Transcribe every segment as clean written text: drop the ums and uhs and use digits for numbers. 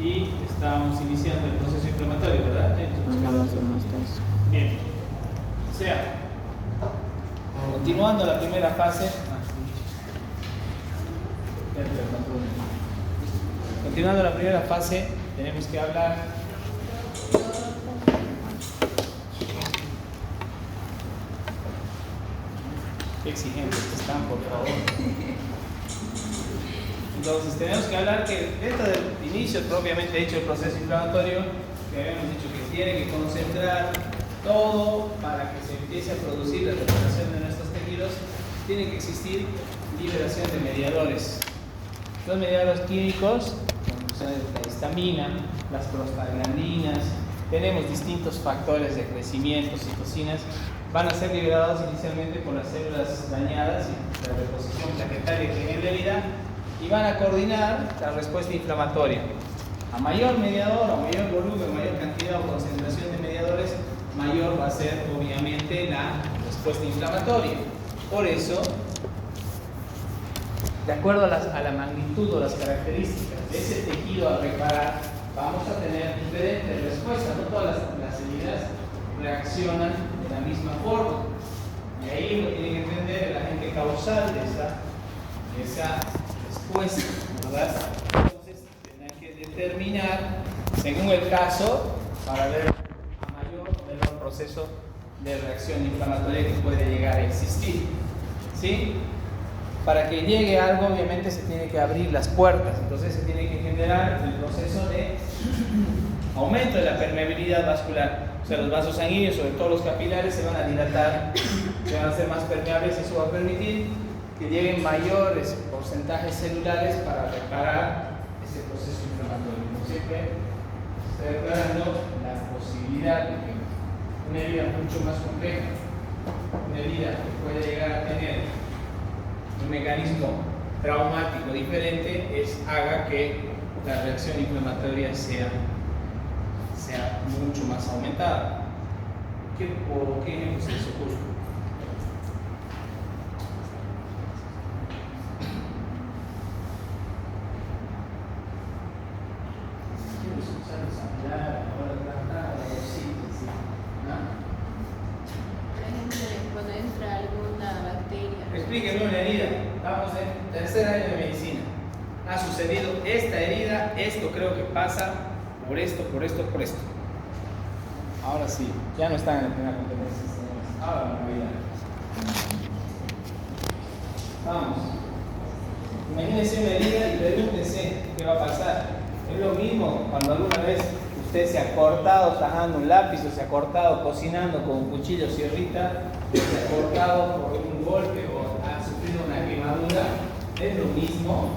y estamos iniciando el proceso inflamatorio, ¿verdad? Bien. O sea, continuando la primera fase. Continuando la primera fase, tenemos que hablar qué exigentes están, por favor. Entonces, tenemos que hablar que dentro del inicio propiamente dicho del proceso inflamatorio, que habíamos dicho que tiene que concentrar todo para que se empiece a producir la reparación de nuestros tejidos, tiene que existir liberación de mediadores. Los mediadores químicos, como la histamina, las prostaglandinas, tenemos distintos factores de crecimiento, citocinas, van a ser liberados inicialmente por las células dañadas y la reposición plaquetaria que tiene la herida y van a coordinar la respuesta inflamatoria. A mayor mediador, a mayor volumen, mayor cantidad o concentración de mediadores, mayor va a ser obviamente la respuesta inflamatoria. Por eso, de acuerdo a la magnitud o las características de ese tejido a reparar, vamos a tener diferentes respuestas. No todas las heridas reaccionan de la misma forma. Y ahí lo tiene que entender el agente causal de esa respuesta, ¿verdad? Entonces, tendrán que determinar, según el caso, para ver a mayor o menor proceso de reacción inflamatoria que puede llegar a existir. ¿Sí? Para que llegue algo, obviamente se tiene que abrir las puertas, entonces se tiene que generar el proceso de aumento de la permeabilidad vascular. O sea, los vasos sanguíneos, sobre todo los capilares, se van a dilatar, se van a hacer más permeables y eso va a permitir que lleguen mayores porcentajes celulares para reparar ese proceso inflamatorio. Como siempre, está declarando la posibilidad de que una herida mucho más compleja, una herida que puede llegar a tener un mecanismo traumático diferente, haga que la reacción inflamatoria sea mucho más aumentada. ¿Qué ejemplo se les ocurre? Cuando entra alguna bacteria. Explíquenme una herida. Estamos en tercer año de medicina. Ha sucedido esta herida, esto creo que pasa por esto, por esto, por esto. Ahora sí, ya no están en la primera competencia, señores. Ahora me voy a... Vamos. Imagínense una herida y pregúntense qué va a pasar. Es lo mismo cuando alguna vez usted se ha cortado tajando un lápiz o se ha cortado cocinando con un cuchillo sierrita, o se ha cortado por un golpe o ha sufrido una quemadura. Es lo mismo.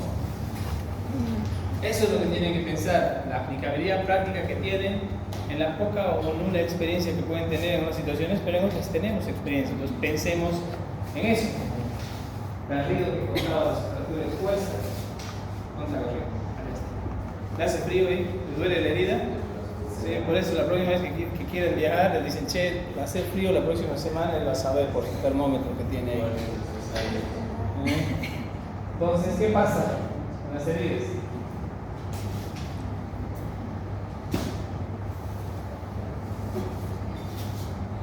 Eso es lo que tienen que pensar, la aplicabilidad práctica que tienen en la poca o nula experiencia que pueden tener en unas situaciones, pero en otras tenemos experiencia, entonces pensemos en eso. Garrido que contaba la temperatura expuesta. ¿Dónde está Garrido? ¿Le hace frío ahí? ¿Le duele la herida? Sí, por eso la próxima vez que quieren viajar, les dicen, che, va a hacer frío la próxima semana, él va a saber por el termómetro que tiene ahí. Entonces, ¿qué pasa con las heridas?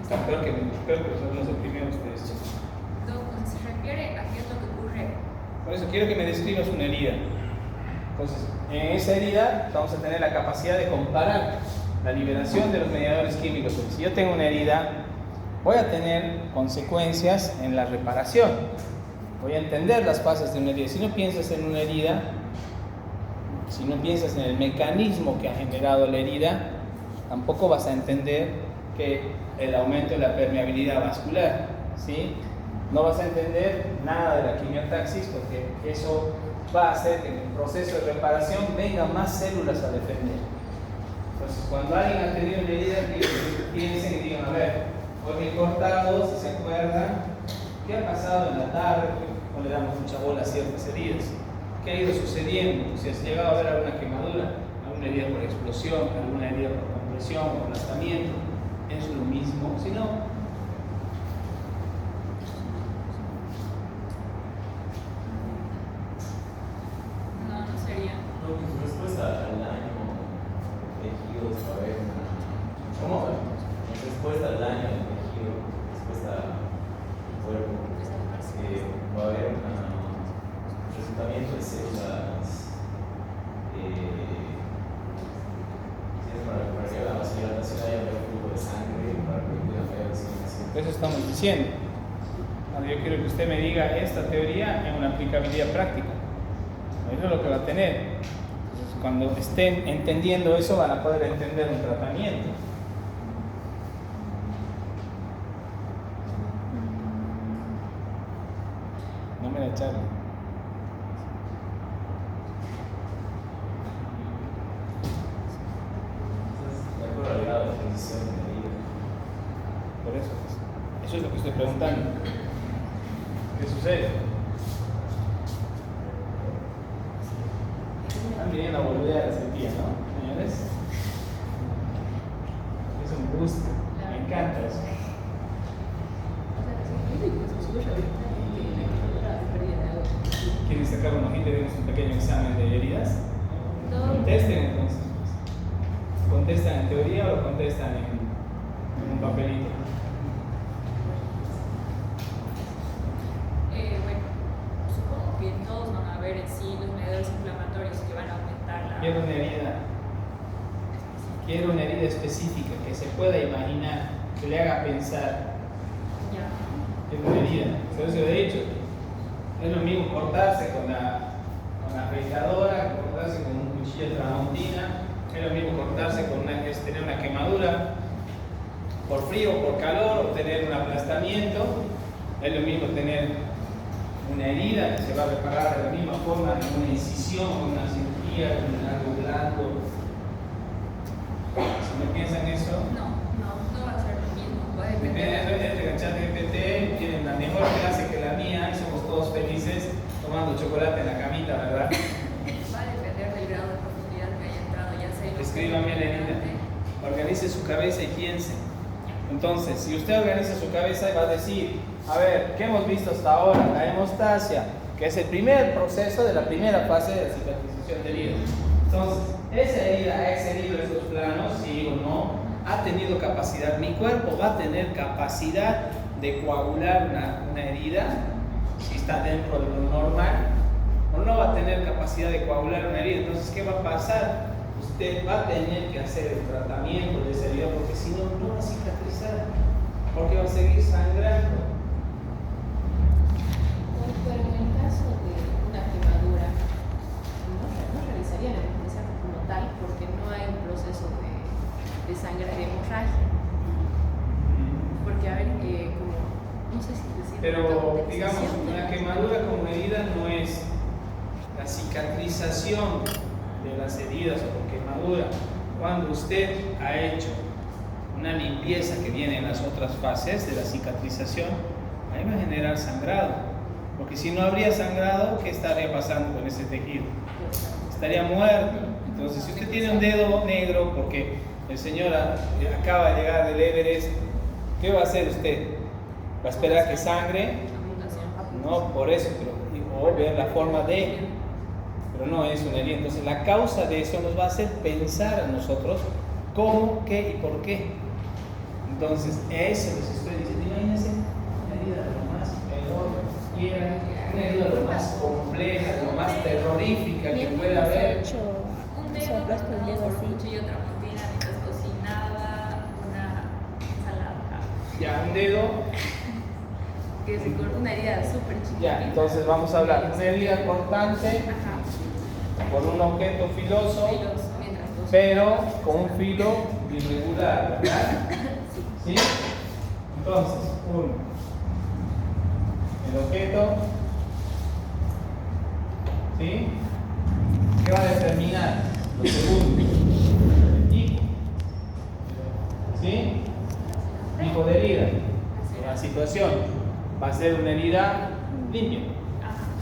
Está peor que los primeros de esto. Se refiere a qué es lo que ocurre. Por eso quiero que me describas una herida. Entonces, en esa herida vamos a tener la capacidad de comparar la liberación de los mediadores químicos. Porque si yo tengo una herida, voy a tener consecuencias en la reparación. Voy a entender las fases de una herida. Si no piensas en una herida, si no piensas en el mecanismo que ha generado la herida, tampoco vas a entender que el aumento de la permeabilidad vascular, ¿sí? No vas a entender nada de la quimiotaxis porque eso va a hacer que en el proceso de reparación vengan más células a defender. Entonces, cuando alguien ha tenido una herida, piensen y digan, a ver, hoy me he cortado, si se acuerdan, ¿qué ha pasado en la tarde? No le damos mucha bola a ciertas heridas. ¿Qué ha ido sucediendo? Si has llegado a ver alguna quemadura, alguna herida por explosión, alguna herida por compresión o aplastamiento, es lo mismo. Si no, No sería. No, que su respuesta al daño Eso estamos diciendo. Ahora yo quiero que usted me diga esta teoría en una aplicabilidad práctica. Eso es lo que va a tener. Entonces, cuando estén entendiendo eso, van a poder entender un tratamiento. No me la echaron. Por eso, pues, eso es lo que estoy preguntando. ¿Qué sucede? Están viniendo a volver a ese día, ¿no, señores? Es un gusto, me encanta eso. ¿Quieren sacar una hojita y tenemos un pequeño examen de heridas? Contesten entonces. ¿Contestan en teoría o lo contestan en un papelito? Bueno, supongo que todos van a ver en sí los mediadores inflamatorios que van a aumentar la... Quiero una herida específica que se pueda imaginar, que le haga pensar. Ya. Quiero una herida. Por eso he dicho, es lo mismo cortarse con la afeitadora, cortarse con un cuchillo tramontina. Es lo mismo cortarse con tener una quemadura por frío o por calor, o tener un aplastamiento. Es lo mismo tener una herida que se va a reparar de la misma forma en una incisión, con una cirugía, con algo blando. Si no piensan eso, No va a ser lo mismo. Va a depende depender. de ChatGPT, tienen la mejor clase que la mía y somos todos felices tomando chocolate en la camita, ¿verdad? Va a depender del grado de profundidad que haya entrado, ya sea. Escríbame, Lenita. Organice su cabeza y piense. Entonces, si usted organiza su cabeza, va a decir, a ver, ¿qué hemos visto hasta ahora? La hemostasia, que es el primer proceso de la primera fase de la cicatrización de heridas. Entonces, esa herida ha excedido esos planos, sí o no, ha tenido capacidad, mi cuerpo va a tener capacidad de coagular una herida, si está dentro de lo normal, o no va a tener capacidad de coagular una herida. Entonces, ¿qué va a pasar? Usted va a tener que hacer el tratamiento de esa herida, porque si no, no va a cicatrizar, porque va a seguir sangrando. Pero en el caso de una quemadura, no realizarían el proceso como tal porque no hay un proceso de sangre, de hemorragia. Porque, a ver, como, no sé si decir. Pero, digamos, una quemadura como herida no es la cicatrización de las heridas o por quemadura. Cuando usted ha hecho una limpieza que viene en las otras fases de la cicatrización, ahí va a generar sangrado. Porque si no habría sangrado, ¿qué estaría pasando con ese tejido? Estaría muerto. Entonces, si usted tiene un dedo negro porque el señor acaba de llegar del Everest, ¿qué va a hacer usted? ¿Va a esperar que sangre? No, por eso, o ver la forma de, pero no es una herida. Entonces, la causa de eso nos va a hacer pensar a nosotros cómo, qué y por qué. Entonces, eso les estoy diciendo. Imagínense una herida de lo más peor. Y una herida de lo más compleja, de lo más terrorífica que puede haber. Un dedo cortado por un cuchillo tramontina mientras cocinaba una ensalada. Ya, un dedo. Que se corta una herida súper chiquita. Ya, entonces vamos a hablar. Una herida cortante Ajá. por un objeto filoso, Filoso, mientras cocina. pero con un filo irregular, ¿verdad? ¿Sí? Entonces, el objeto, ¿sí? ¿Qué va a determinar? Lo segundo, el tipo, ¿sí? Tipo de herida, la situación, va a ser una herida limpia.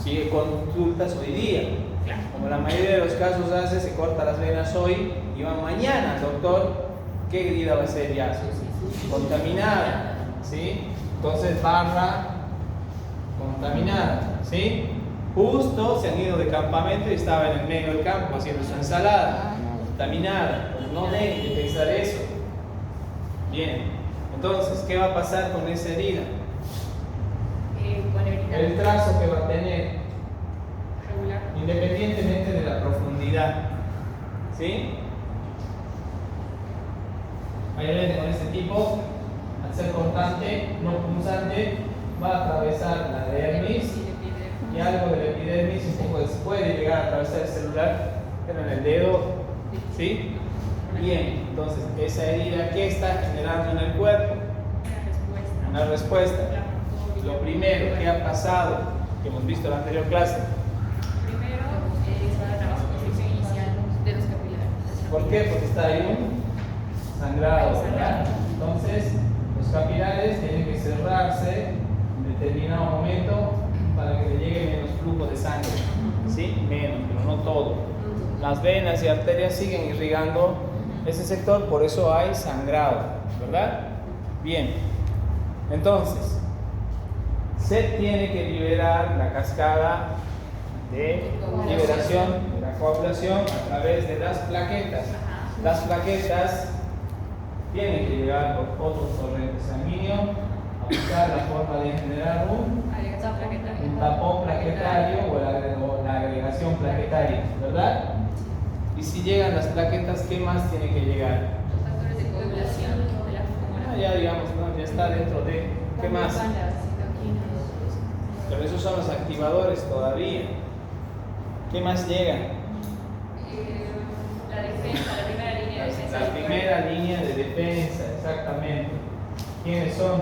Si consultas hoy día, como la mayoría de los casos hace, se corta las venas hoy y va mañana, doctor, ¿qué herida va a ser ya? Contaminada, ¿sí? Entonces barra contaminada, ¿sí? Justo se han ido de campamento y estaba en el medio del campo haciendo su ensalada, contaminada. Pues no dejen de pensar eso. Bien, entonces, ¿qué va a pasar con esa herida? El trazo que va a tener, regular. independientemente de la profundidad, ¿sí? Ahí ven, con este tipo, ser cortante, no punzante, va a atravesar la dermis y algo de la epidermis, un poco puede llegar a atravesar el celular, pero en el dedo, ¿sí? Bien, entonces esa herida, ¿qué está generando en el cuerpo? Una respuesta. Lo primero que ha pasado, que hemos visto en la anterior clase. Primero es la vasoconstricción inicial de los capilares. ¿Por qué? Porque está ahí un sangrado, ¿verdad? Entonces, los capilares tienen que cerrarse en determinado momento para que le llegue menos flujo de sangre. ¿Sí? Menos, pero no todo. Las venas y arterias siguen irrigando ese sector, por eso hay sangrado, ¿verdad? Bien. Entonces, se tiene que liberar la cascada de liberación de la coagulación a través de las plaquetas. Las plaquetas tienen que llegar por otro torrente sanguíneo a buscar la forma de generar un tapón plaquetario o la agregación plaquetaria, ¿verdad? Y si llegan las plaquetas, ¿qué más tiene que llegar? Los factores de coagulación de la fórmula. Ya digamos, ¿no? Ya está dentro de... ¿Qué más? Pero esos son los activadores todavía. ¿Qué más llega? La defensa, la primera línea de defensa. La primera línea de defensa, exactamente. ¿Quiénes son?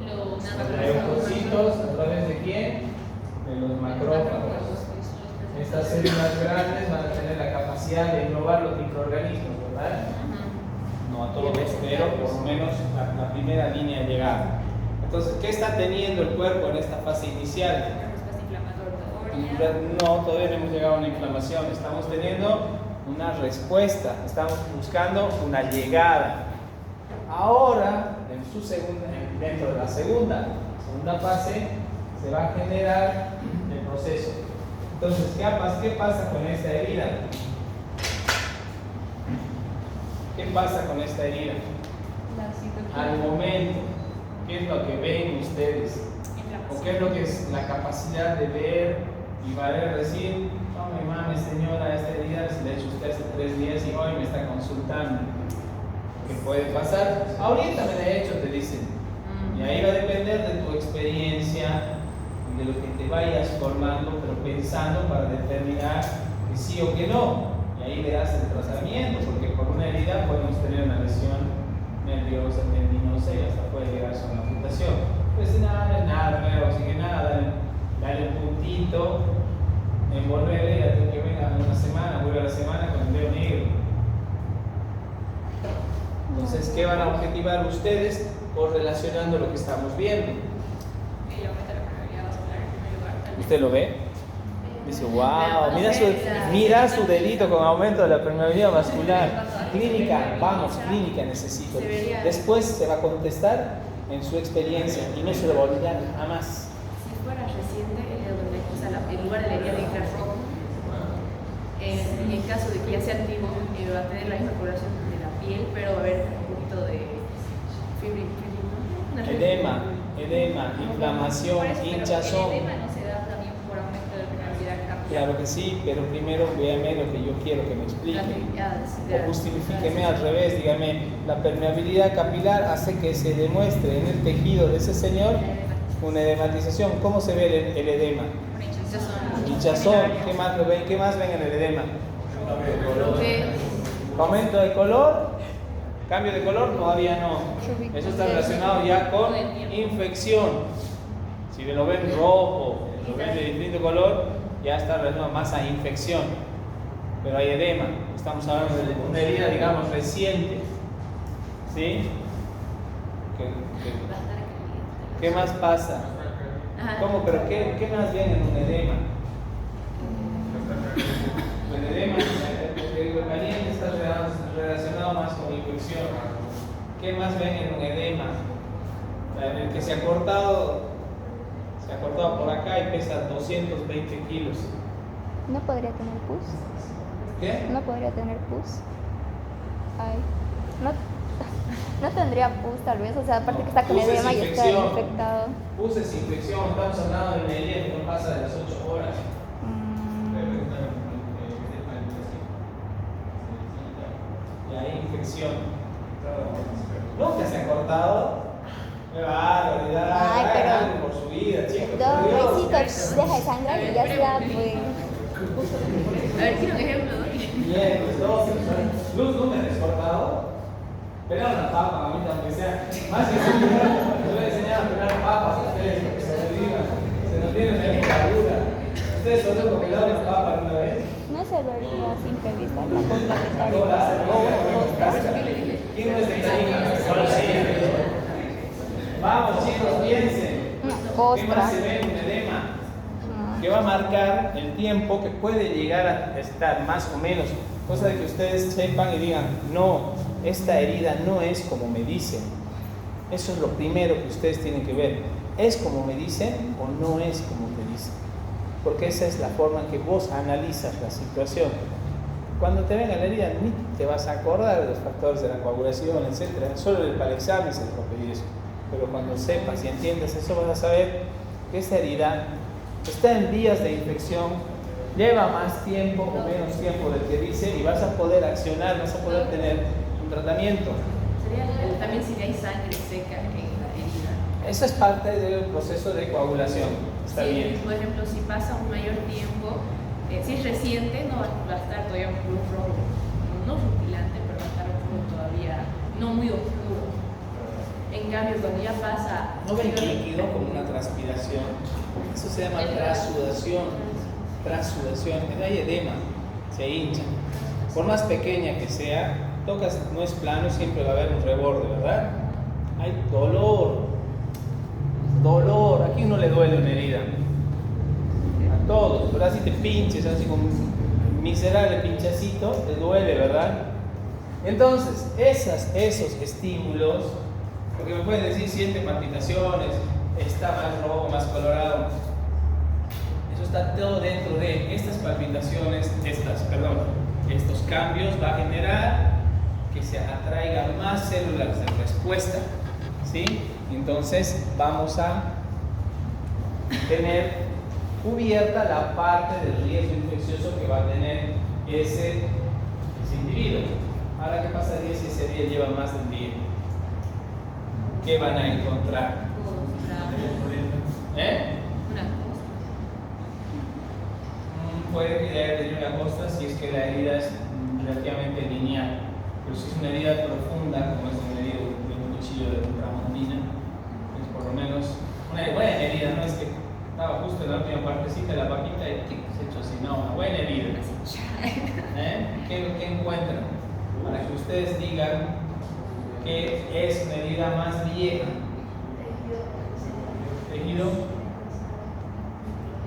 Los Leucocitos, ¿a través de quién? De los macrófagos. Estas células grandes van a tener la capacidad de englobar los microorganismos, ¿verdad? No a todos, pero por lo menos la primera línea llegada. Entonces, ¿qué está teniendo el cuerpo en esta fase inicial? No, todavía no hemos llegado a una inflamación. Estamos teniendo una respuesta. Estamos buscando una llegada. Ahora, dentro de la segunda fase, se va a generar el proceso. Entonces, ¿qué pasa con esta herida? ¿Qué pasa con esta herida? Al momento, ¿qué es lo que ven ustedes? ¿O qué es lo que es la capacidad de ver y valer decir, no me mames señora, esta herida se la ha hecho usted hace 3 días y hoy me está consultando? ¿Qué puede pasar? Ahorita me la he hecho, te dicen. Y ahí va a depender de tu experiencia y de lo que te vayas formando, pero pensando para determinar que sí o que no. Y ahí verás el tratamiento, porque por una herida podemos tener una lesión nerviosa, tendinosa y hasta puede llegar a una amputación. Pues nada, pero así que nada, dale un puntito, envolverle y hasta que venga una semana, vuelve a la semana con el dedo negro. Entonces, ¿qué van a objetivar ustedes correlacionando lo que estamos viendo? ¿Usted lo ve? Dice, wow, mira su dedito con aumento de la permeabilidad vascular. Clínica, vamos, clínica necesito. Después se va a contestar en su experiencia y no se lo va a olvidar jamás. Si fuera reciente, en lugar de la herida de carro, en el caso de que ya sea antiguo, va a tener la misma coloración de la piel, pero va a haber un poquito de edema, inflamación, hinchazón. El edema no se da también por aumento de permeabilidad capilar. Claro que sí, pero primero véame lo que yo quiero que me explique. O justifíqueme al revés, dígame, la permeabilidad capilar hace que se demuestre en el tejido de ese señor una edematización. ¿Cómo se ve el edema? Hinchazón. ¿Qué más lo ven? ¿Qué más ven en el edema? Aumento de color. Cambio de color todavía no. Eso está relacionado ya con infección. Si lo ven rojo, lo ven de distinto color, ya está relacionado más a infección. Pero hay edema. Estamos hablando de una herida, digamos, reciente. ¿Sí? ¿Qué más pasa? ¿Cómo? ¿Pero qué más ven en un edema? El edema, el caliente está relacionado más con infección. ¿Qué más ven en un edema? El que se ha cortado por acá y pesa 220 kilos. ¿No podría tener pus? ¿Qué? ¿No podría tener pus? Ay, no tendría pus tal vez, o sea, aparte que está con edema y está infectado. Pus es infección, estamos hablando de una herida que no pasa de las 8 horas. Y hay infección. Nunca se ha cortado. ¡Qué barbaridad! Ay, pero- Hagan algo por su vida, chicos. Dos por Dios. besitos, deja de sangrar y ya está, pues. A ver, quiero un ejemplo. Bien, pues dos. Luz, ¿no me has cortado? Pelar una papa, mamita, aunque sea. Más que su les voy a enseñar a pelar papas a ustedes, para que se lo digan. Se nos tienen la dictadura. ¿Ustedes solo pelar una papa alguna vez? No se vería a simple vista la complementaria ¿Cómo la hacen? o una costa. ¿Quién no es de Tarija? Solo sí. Vamos, chicos, piensen. Una ¿Qué costra. más se ve? Un edema que va a marcar el tiempo que puede llegar a estar más o menos, cosa de que ustedes sepan y digan, no, esta herida no es como me dicen. Eso es lo primero que ustedes tienen que ver. ¿Es como me dicen o no es como te dicen? Porque esa es la forma en que vos analizas la situación. Cuando te venga la herida, ni te vas a acordar de los factores de la coagulación, etc. Solo para el examen se les va a pedir eso. Pero cuando sepas y entiendas eso, vas a saber que esa herida está en vías de infección, lleva más tiempo o menos tiempo del que dice y vas a poder accionar, vas a poder tener un tratamiento. También si hay sangre seca en la herida. Eso es parte del proceso de coagulación. Está Sí, bien. por ejemplo, si pasa un mayor tiempo, si es reciente, no va a estar todavía un rojo, no rutilante, pero va a estar un rojo todavía no muy oscuro. En cambio, cuando ya pasa... ¿No ven líquido como una transpiración? Eso se llama trasudación. Trasudación. Hay edema, se hincha. Por más pequeña que sea, tocas, no es plano, siempre va a haber un reborde, ¿verdad? Hay dolor. Dolor. ¿A quién no le duele una herida? A todos, ¿verdad? Si te pinches, así con un miserable pinchacito, te duele, ¿verdad? Entonces, esos estímulos, porque me pueden decir siente palpitaciones, está más rojo, más colorado. Eso está todo dentro de estas palpitaciones, estos cambios va a generar que se atraigan más células de respuesta, ¿sí? Entonces vamos a tener cubierta la parte del riesgo infeccioso que va a tener ese individuo. Ahora, ¿qué pasaría si ese día lleva más de un día? ¿Qué van a encontrar? Una Puede tener una costra si es que la herida es relativamente lineal, pero si es una herida profunda, como es una herida de un cuchillo de tramontina, es por lo menos una buena herida, no es que estaba justo en la última partecita de la papita y se echó así, no, una buena herida. ¿Qué encuentran? Para que ustedes digan que es una herida más vieja. Tejido.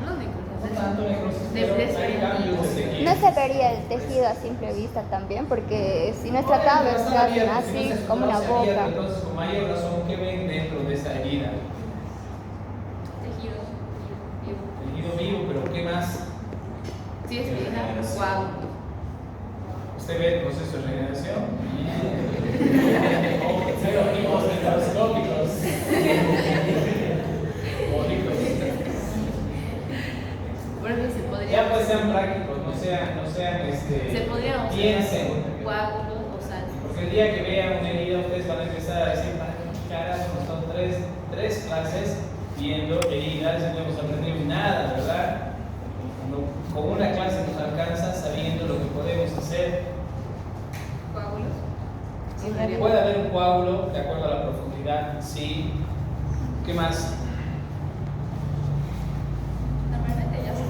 No tanto necrosis, pero hay cambios de tejido. No se vería el tejido a simple vista también, porque si no es tratable, se hacen así como una boca. Entonces, con mayor razón, ¿qué ven dentro de esa herida? tejido vivo. Tejido vivo, pero ¿qué más? Si es vieja, coágulo. ¿Usted ve el proceso de regeneración? Cero tipos microscópicos. Bonitos. Por eso se podría. Ya pues sean prácticos, no sean Se podría piensen. coágulos o sangre. Porque el día que vean una herida, ustedes van a empezar a decir, ¿para qué carajo son tres clases viendo heridas? No hemos aprendido nada, ¿verdad? Con una clase nos alcanza sabiendo lo que podemos hacer. Coágulos. Puede haber un coágulo de acuerdo a la profundidad, sí. ¿Qué más? Normalmente ya se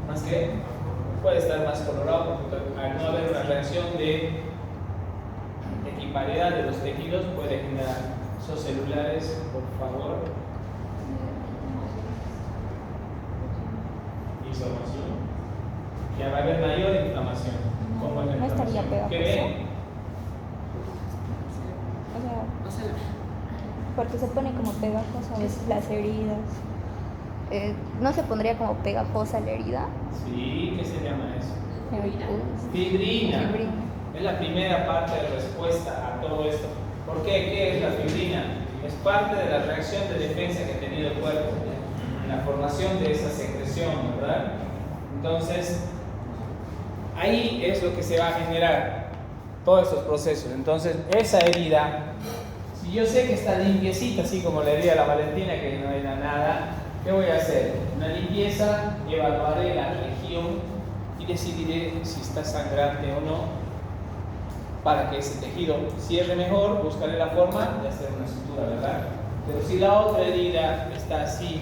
¿Más qué? Puede estar más colorado porque al no haber una reacción de equiparidad de los tejidos puede generar esos celulares, por favor. Inflamación. Ya va a haber mayor inflamación. ¿Cómo es la No estaría inflamación? ¿Qué pegajoso. ven? O sea, O sea, porque se pone como pegajosa a veces las heridas. ¿No se pondría como pegajosa la herida? Sí, ¿qué se llama eso? Fibrina. Fibrina. Es la primera parte de respuesta a todo esto. ¿Por qué? ¿Qué es la fibrina? Es parte de la reacción de defensa que ha tenido el cuerpo, la formación de esa secreción, ¿verdad? Entonces, ahí es lo que se va a generar. todos estos procesos. Entonces, esa herida, si yo sé que está limpiecita, así como le diría a la Valentina que no era nada, ¿qué voy a hacer? Una limpieza, evaluaré la región y decidiré si está sangrante o no, para que ese tejido cierre mejor. Buscaré la forma de hacer una sutura, ¿verdad? Pero si la otra herida está así,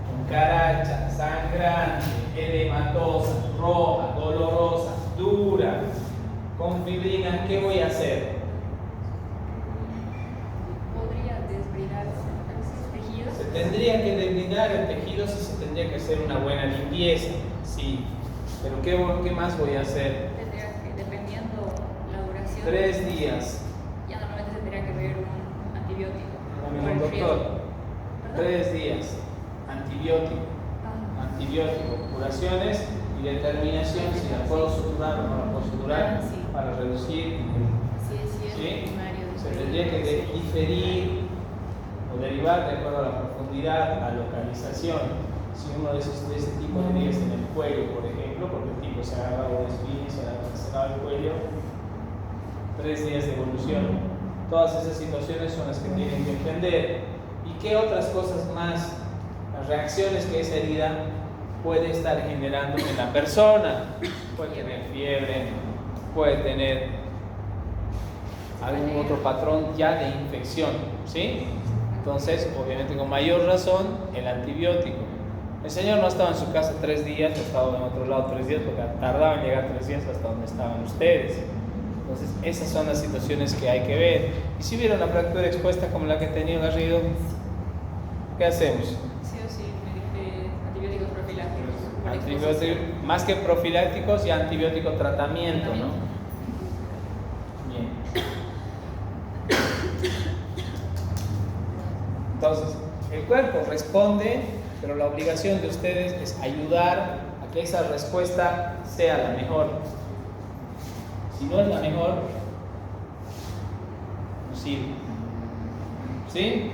con caracha, sangrante, edematosa, roja, dolorosa, dura, con fibrina, ¿qué voy a hacer? ¿Podría desbridar el tejido? Se tendría que desbridar el tejido si se tendría que hacer una buena limpieza, sí. Pero ¿qué más voy a hacer? Tendría que, dependiendo la duración. 3 días. Ya normalmente tendría que ver un antibiótico. Con el doctor. 3 días. Antibiótico. Antibiótico, curaciones y determinación si la puedo suturar o no la puedo suturar, Sí. para reducir. Sí, ¿Sí? primario. Se tendría que diferir o derivar de acuerdo a la profundidad, a localización. Si uno de ese tipo de heridas en el cuello, por ejemplo, porque el tipo se agarra de espina y se agarra el cuello, 3 días de evolución. Todas esas situaciones son las que tienen que entender. ¿Y qué otras cosas más? Las reacciones que esa herida puede estar generando en la persona. Puede tener fiebre, puede tener algún otro patrón ya de infección, ¿sí? Entonces, obviamente con mayor razón, el antibiótico. El Señor no estaba en su casa 3 días, estaba en otro lado 3 días, porque tardaba en llegar 3 días hasta donde estaban ustedes. Entonces, esas son las situaciones que hay que ver. Y si hubiera una fractura expuesta como la que tenía Garrido, ¿qué hacemos? Sí o sí, antibióticos profilácticos. por Antibiótico, exposición. más que profilácticos, y antibiótico tratamiento, ¿no? Bien. Entonces, el cuerpo responde, pero la obligación de ustedes es ayudar a que esa respuesta sea la mejor. Si no es la mejor, no sirve. ¿Sí?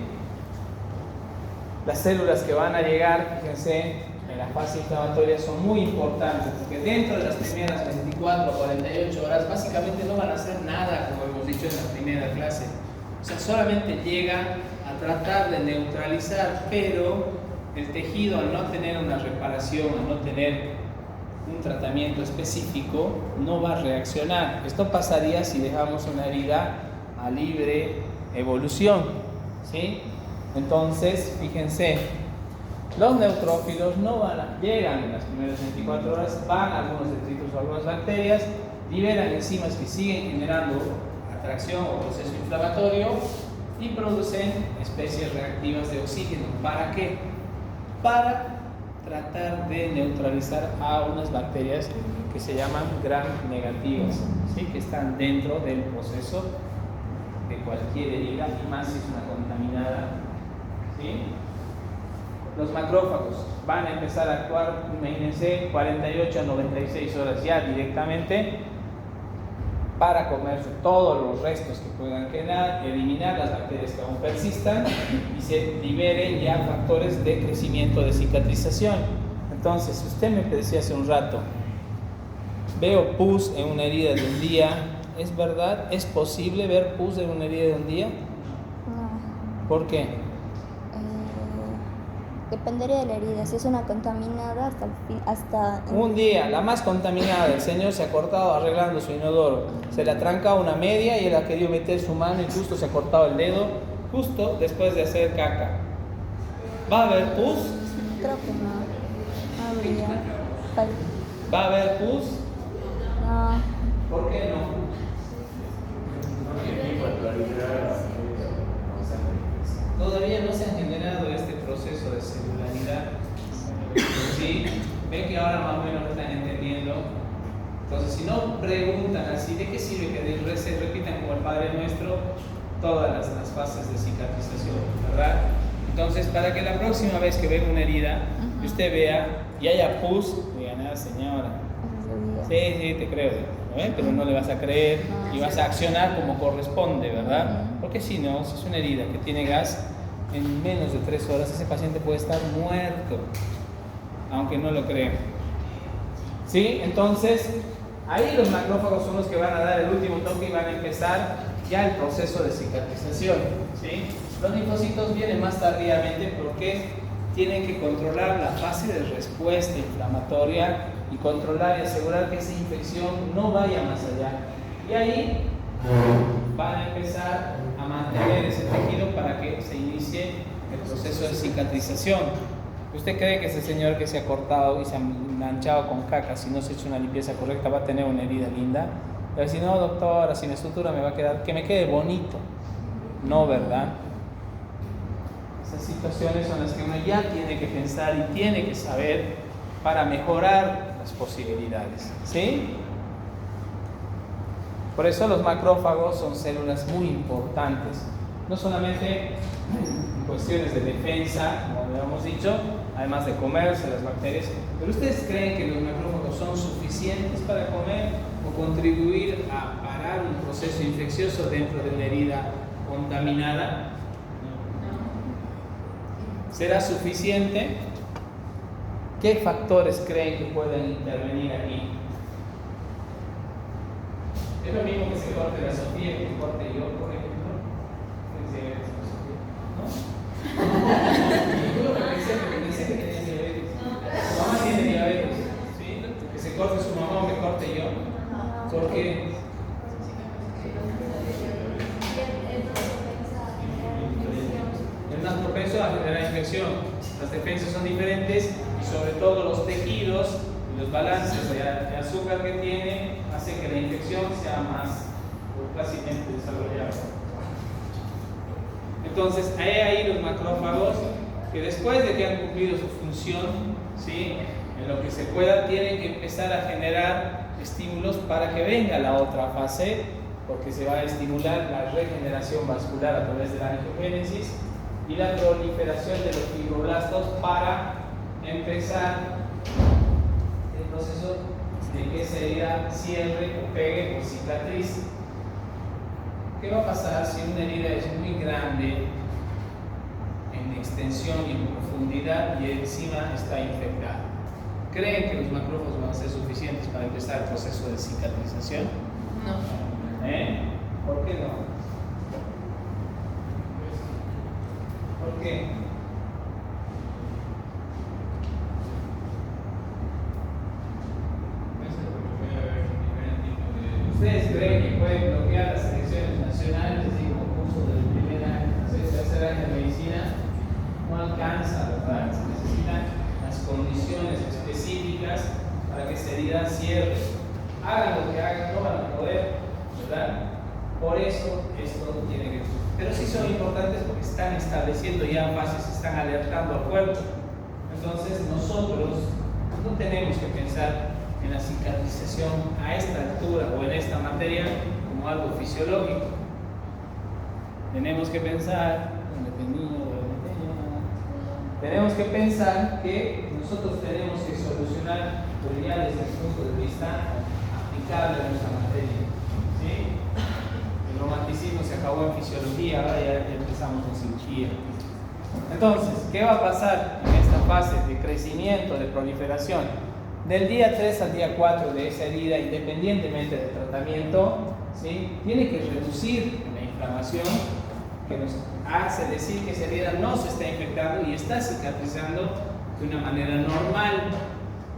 Las células que van a llegar, fíjense, en la fase inflamatoria son muy importantes, porque dentro de las primeras 24 o 48 horas básicamente no van a hacer nada, como hemos dicho en la primera clase. O sea, solamente llega a tratar de neutralizar, pero el tejido, al no tener una reparación, al no tener un tratamiento específico, no va a reaccionar. Esto pasaría si dejamos una herida a libre evolución, ¿sí? Entonces, fíjense, los neutrófilos no llegan en las primeras 24 horas, van algunos detritos o algunas bacterias, liberan enzimas que siguen generando atracción o proceso inflamatorio y producen especies reactivas de oxígeno. ¿Para qué? Para tratar de neutralizar a unas bacterias que se llaman gram negativas, ¿sí? Que están dentro del proceso de cualquier herida, y más si es una contaminada, ¿sí? Los macrófagos van a empezar a actuar, imagínense, 48 a 96 horas ya directamente, para comerse todos los restos que puedan quedar, eliminar las bacterias que aún persistan y se liberen ya factores de crecimiento, de cicatrización. Entonces, si usted me decía hace un rato, veo pus en una herida de un día, ¿es verdad? ¿Es posible ver pus en una herida de un día? No. ¿Por qué? Dependería de la herida. Si es una contaminada, hasta Un día, la más contaminada, el señor se ha cortado arreglando su inodoro, se le ha trancado una media y él ha querido meter su mano y justo se ha cortado el dedo, justo después de hacer caca. ¿Va a haber pus? creo que no habría. ¿Va a haber pus? No. ¿Por qué no? Todavía no se ha generado este proceso de celularidad. ¿Sí? Ven que ahora más o menos lo están entendiendo. Entonces, si no preguntan así, ¿de qué sirve que se repitan como el Padre Nuestro todas las fases de cicatrización, ¿verdad? Entonces, para que la próxima vez que ven una herida y usted vea y haya pus, diga, nada, señora. Sí, te creo, ¿no? Pero no le vas a creer y vas a accionar como corresponde, ¿verdad? Porque si no, si es una herida que tiene gas, en menos de 3 horas ese paciente puede estar muerto, aunque no lo crean. ¿Sí? Entonces, Ahí los macrófagos son los que van a dar el último toque y van a empezar ya el proceso de cicatrización, ¿sí? Los linfocitos vienen más tardíamente porque tienen que controlar la fase de respuesta inflamatoria y controlar y asegurar que esa infección no vaya más allá. Y ahí van a empezar a mantener ese tejido para que se inicie el proceso de cicatrización. ¿Usted cree que ese señor que se ha cortado y se ha manchado con caca, si no se ha hecho una limpieza correcta, va a tener una herida linda? Va a decir, no, doctora, sin estructura me va a quedar, que me quede bonito. No, ¿verdad? Esas situaciones son las que uno ya tiene que pensar y tiene que saber para mejorar las posibilidades, ¿sí? Por eso los macrófagos son células muy importantes, no solamente en cuestiones de defensa, como habíamos dicho, además de comerse las bacterias, pero ¿ustedes creen que los macrófagos son suficientes para comer o contribuir a parar un proceso infeccioso dentro de una herida contaminada? ¿Será suficiente? ¿Qué factores creen que pueden intervenir aquí? Es lo mismo que se corte la Sofía que corte yo, por ejemplo. ¿No? Yo pensé que tenía diabetes. Su mamá tiene diabetes, ¿sí? Que se corte su mamá o me corte yo. Porque es más propenso a generar infección. Las defensas son diferentes y sobre todo los tejidos y los balances de azúcar que tiene hace que la infección sea más fácilmente desarrollada. Entonces, hay ahí los macrófagos que después de que han cumplido su función, ¿sí?, en lo que se pueda, tienen que empezar a generar estímulos para que venga la otra fase, porque se va a estimular la regeneración vascular a través de la angiogénesis y la proliferación de los fibroblastos para empezar el proceso de que esa herida cierre o pegue o cicatrice. ¿Qué va a pasar si una herida es muy grande en extensión y en profundidad y encima está infectada? ¿Creen que los macrófagos van a ser suficientes para empezar el proceso de cicatrización? No. ¿Por qué no? ¿Por qué? ¿Ustedes creen que pueden bloquear las selecciones nacionales y concursos del primer año, tercer año de medicina? No alcanza, ¿verdad? Se necesitan las condiciones específicas para que esa herida cierre. Hagan lo que hagan, no van a poder, ¿verdad? Por eso esto tiene que... Pero sí son importantes porque están estableciendo ya fases, están alertando al cuerpo. Entonces nosotros no tenemos que pensar en la cicatrización a esta altura o en esta materia como algo fisiológico. Tenemos que pensar, tenemos que pensar que nosotros tenemos que solucionar, pero ya desde el punto de vista aplicable a nuestra materia, ¿sí? El romanticismo se acabó en fisiología, ahora ya empezamos en cirugía. Entonces, ¿qué va a pasar en esta fase de crecimiento, de proliferación? Del día 3 al día 4 de esa herida, independientemente del tratamiento, ¿sí?, tiene que reducir la inflamación que nos hace decir que esa herida no se está infectando y está cicatrizando de una manera normal.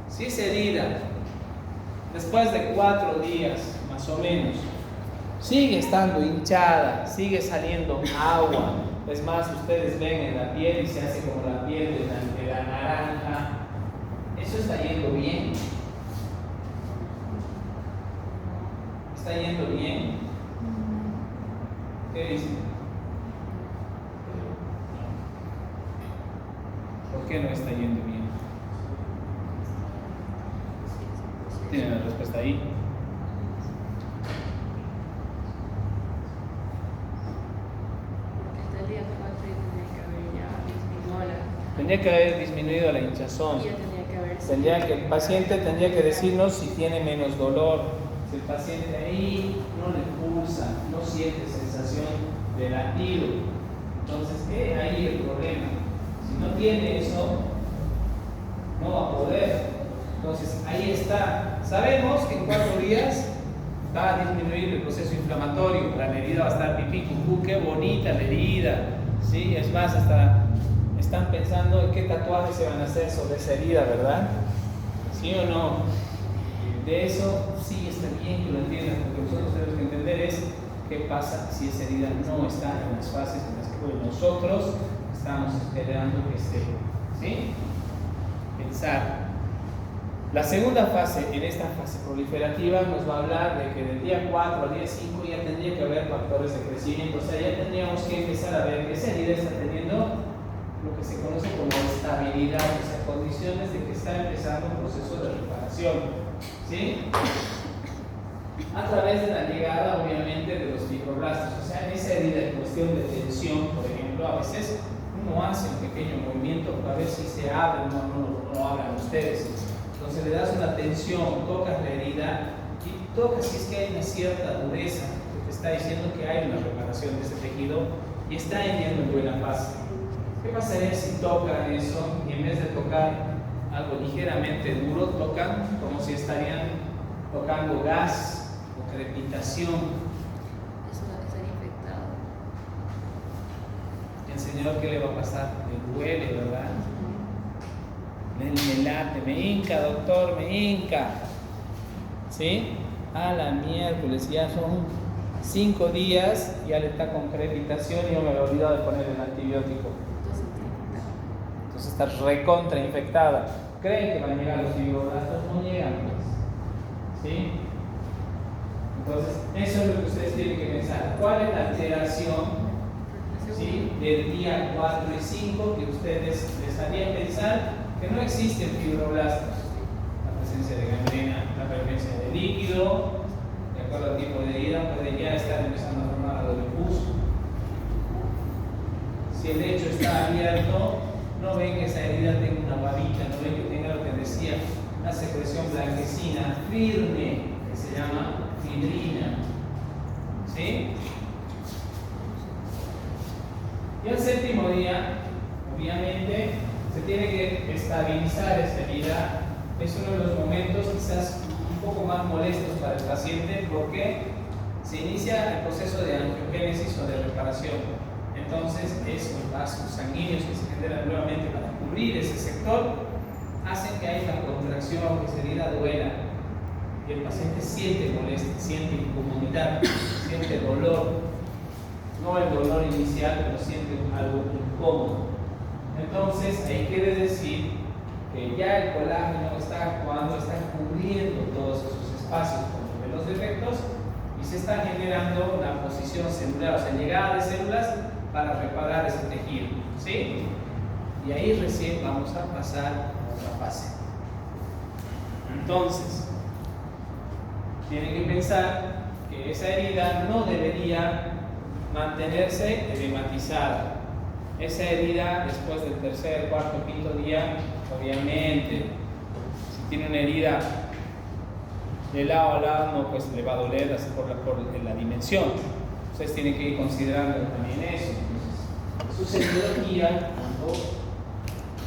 Si esa herida, después de 4 días más o menos, sigue estando hinchada, sigue saliendo agua, es más, ustedes ven en la piel y se hace como la piel de la naranja, eso está yendo bien. ¿Está yendo bien? ¿Qué dicen? ¿Por qué no está yendo bien? ¿Tienen la respuesta ahí? Hasta el día 4 tendría que haber disminuido la hinchazón. Tendría que el paciente tendría que decirnos si tiene menos dolor. Si el paciente ahí no le pulsa, no siente sensación de latido, entonces ahí el problema. Si no tiene eso, no va a poder. Entonces ahí está. Sabemos que en 4 días va a disminuir el proceso inflamatorio, la herida va a estar pipí, cucú, qué bonita la herida, ¿sí? Es más, hasta están pensando en qué tatuajes se van a hacer sobre esa herida, ¿verdad? ¿Sí o no? De eso sí está bien que lo entiendan, porque nosotros tenemos que entender es qué pasa si esa herida no está en las fases en las que nosotros estamos esperando que esté, ¿sí? Pensar. La segunda fase, en esta fase proliferativa, nos va a hablar de que del día 4 al día 5 ya tendría que haber factores de crecimiento, o sea, ya tendríamos que empezar a ver que esa herida está teniendo lo que se conoce como estabilidad, o sea, condiciones de que está empezando un proceso de reparación, ¿sí? A través de la llegada, obviamente, de los fibroblastos, o sea, en esa herida en cuestión de tensión, por ejemplo, a veces uno hace un pequeño movimiento para ver si se abre, no abran ustedes. Entonces le das una tensión, tocas la herida y tocas si es que hay una cierta dureza que te está diciendo que hay una reparación de ese tejido y está yendo en buena fase. ¿Qué pasaría si tocan eso y en vez de tocar algo ligeramente duro, tocan como si estarían tocando gas o crepitación? Eso estaría infectado. El Señor, ¿qué le va a pasar? Le duele, ¿verdad? Me late, me hinca, doctor, me hinca. ¿Sí? A la miércoles, ya son 5 días, ya le está con crepitación y yo me había olvidado de poner el antibiótico. Entonces está recontra infectada. ¿Creen que van a llegar los fibroblastos? No llegan, pues. ¿Sí? Entonces, eso es lo que ustedes tienen que pensar. ¿Cuál es la alteración, ¿sí?, del día 4 y 5 que ustedes les harían pensar que no existen fibroblastos? La presencia de gangrena, la presencia de líquido, de acuerdo al tipo de herida, puede ya estar empezando a formar algo de pus. Si el lecho está abierto, no ven que esa herida tenga una babita, no ven que tenga lo que decía, una secreción blanquecina firme, que se llama fibrina. ¿Sí? Y el 7º día, obviamente, se tiene que estabilizar esta herida. Es uno de los momentos quizás un poco más molestos para el paciente porque se inicia el proceso de angiogénesis o de reparación. Entonces, esos vasos sanguíneos que se generan nuevamente para cubrir ese sector hacen que haya una contracción, que esa herida duela y el paciente siente molestia, siente incomodidad, siente dolor. No el dolor inicial, pero siente algo incómodo. Entonces, ahí quiere decir que ya el colágeno está actuando, está cubriendo todos esos espacios con los defectos y se está generando una posición celular, o sea, llegada de células para reparar ese tejido, ¿sí? Y ahí recién vamos a pasar a otra fase. Entonces, tienen que pensar que esa herida no debería mantenerse edematizada. Esa herida, después del 3er, 4º, 5º día, obviamente, si tiene una herida de lado a lado, no, pues le va a doler así por la dimensión. Ustedes tienen que ir considerando también eso. Su semiología, cuando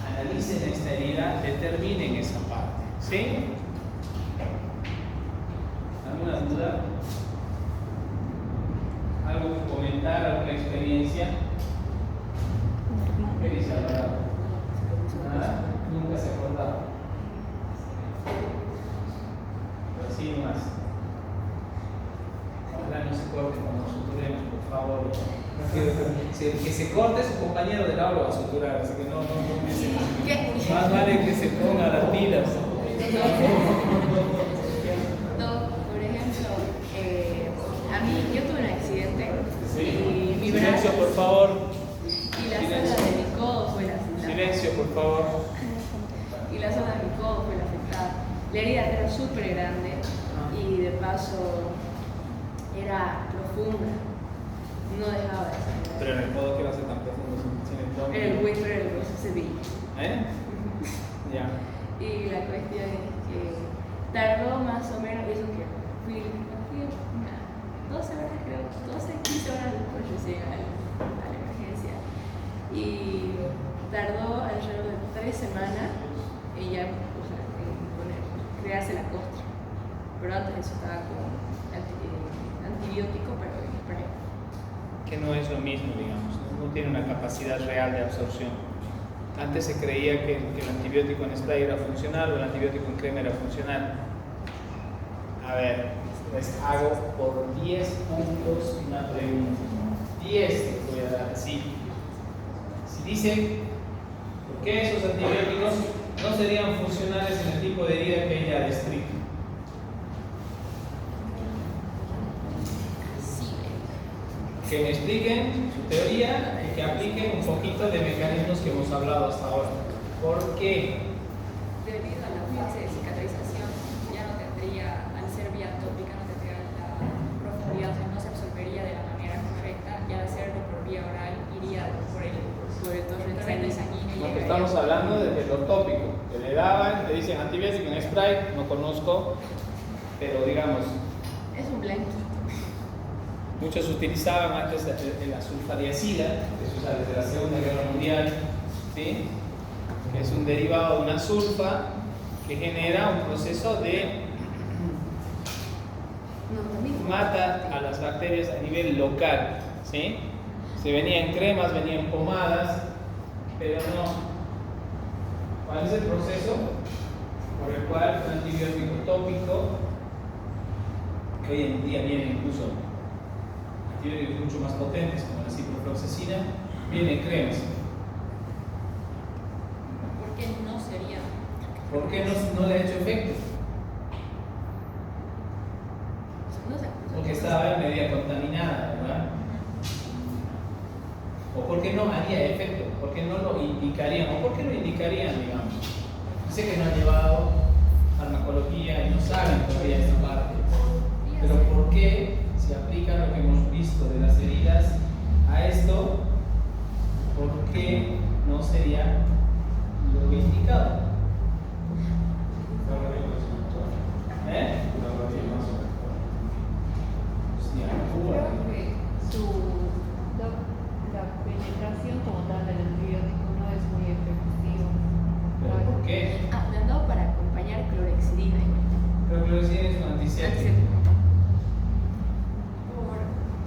analicen esta herida, determinen esa parte. ¿Sí? ¿Alguna duda? ¿Algo que comentar? ¿Alguna experiencia? ¿Qué dice Alvarado? Nada, nunca se acordaba. Pero sí, más. Ojalá no se corte cuando suturemos, por favor. Que se corte su compañero del aula va a suturar, así que no piensen. Más vale que se ponga las pilas. No, por ejemplo, a mí, yo tuve un accidente. Sí. Y mi Silencio, brazo, por favor. y la zona de mi codo fue la afectada. Silencio, por favor. Y la zona de mi codo fue la afectada. La herida era súper grande y de paso era profunda. No dejaba de sangrar. Pero en el codo, ¿qué va a ser tan profundo sin el codo? Era el hueso, era el hueso, se veía. Ya. Y la cuestión es que tardó más o menos, eso que fui 12 horas, creo, 15 horas después recién a la emergencia. Y tardó alrededor de 3 semanas en ya, o sea, en crearse la costra. pero antes eso estaba con antibiótico, pero en spray. Que no es lo mismo, digamos, no tiene una capacidad real de absorción. Antes se creía que el antibiótico en spray era funcional o el antibiótico en crema era funcional. A ver, les hago por 10 puntos una pregunta. 10 les voy a dar así. Si dice, ¿por qué esos antibióticos no serían funcionales en el tipo de herida que ella ha descrito? Que me expliquen su teoría y que apliquen un poquito de mecanismos que hemos hablado hasta ahora. ¿Por qué? Debido a la fase de cicatrización, ya no tendría, al ser vía tópica, no tendría la profundidad, o sea, no se absorbería de la manera correcta, y al hacerlo por vía oral iría por el torrente sanguíneo. Porque estamos hablando de lo tópico, que le daban, le dicen antibiótico en spray, no conozco, pero digamos, Es un blanquito. muchos utilizaban antes la sulfadiazida, que se usa desde la Segunda Guerra Mundial, ¿sí? Que es un derivado de una sulfa que genera un proceso de mata a las bacterias a nivel local, ¿sí? Se venía en cremas, venía en pomadas, pero no. ¿Cuál es el proceso por el cual un antibiótico tópico, que hoy en día viene incluso antibióticos mucho más potentes como la ciprofloxacina, viene en cremas? ¿Por qué no sería? ¿Por qué no le ha hecho efecto? Porque estaba en media contaminada, ¿verdad? ¿O por qué no haría efecto? ¿Por qué no lo indicarían? ¿O por qué lo indicarían, digamos? Dice que no han llevado farmacología y no saben todavía esta parte. Pero ¿por qué se aplica lo que hemos visto de las heridas a esto? ¿Por qué no sería lo indicado? ¿Eh? Creo que la penetración como tal del antibiótico no es muy efectiva. ¿Pero por qué? Hablando para acompañar clorexidina. Pero clorexidina es un antiséptico.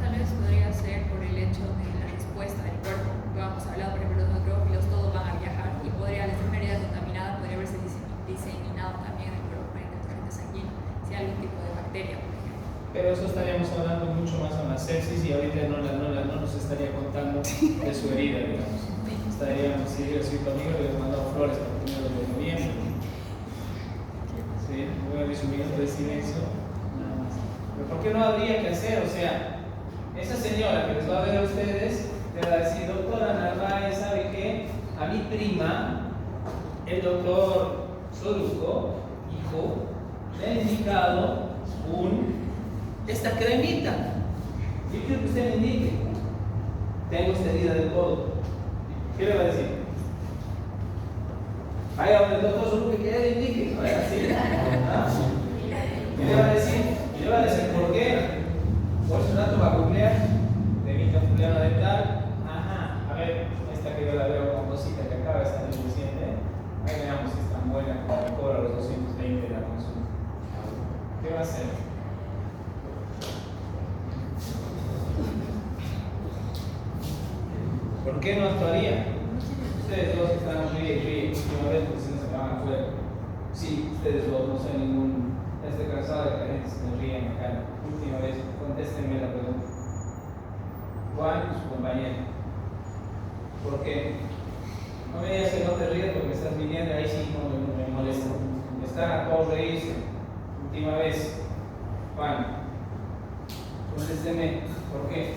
Tal vez podría ser por el hecho de la respuesta del cuerpo. Lo hemos hablado, por ejemplo, los neutrófilos todos van a viajar y podría, al ser una herida contaminada, podría haberse diseminado también en el torrente sanguíneo, si hay algún tipo de bacteria, por ejemplo. Pero eso estaríamos hablando mucho más de una sepsis y ahorita no nos estaría contando de su herida, digamos. Estaríamos, si hubiera sido conmigo, le hubiera mandado flores para el 1 de noviembre. Sí, voy a decir un minuto de silencio, nada más. Pero ¿por qué no habría que hacer? O sea, esa señora que les va a ver a ustedes, le va a decir, doctora Narváez, ¿sabe qué? A mi prima, el doctor Soruco, hijo, le ha indicado esta cremita. Yo quiero que usted me indique. Tengo esta herida del codo. ¿Qué le va a decir? Vaya donde el doctor Soruco que le indique. Vaya así. ¿Ah? ¿Qué le va a decir? Y le va a decir por qué. Por su dato va a googlear de mi fulana de tal. Ajá, a ver, esta que yo la veo con cosita que acaba de estar reciente. Ahí veamos si es tan buena como me cobra los 220 de la consulta. ¿Qué va a hacer? ¿Por qué no actuaría? Ustedes dos están ríe últimamente porque si no se van afuera. Sí, ustedes dos, no sé ningún. Estoy cansado de que la gente se me ríe en la cara. Última vez, contéstenme la pregunta. Juan y su compañero. ¿Por qué? No me digas que no te ríes porque estás viniendo, ahí sí no me molesta. Están a todos reírse. Última vez. Juan, contésteme. ¿Por qué?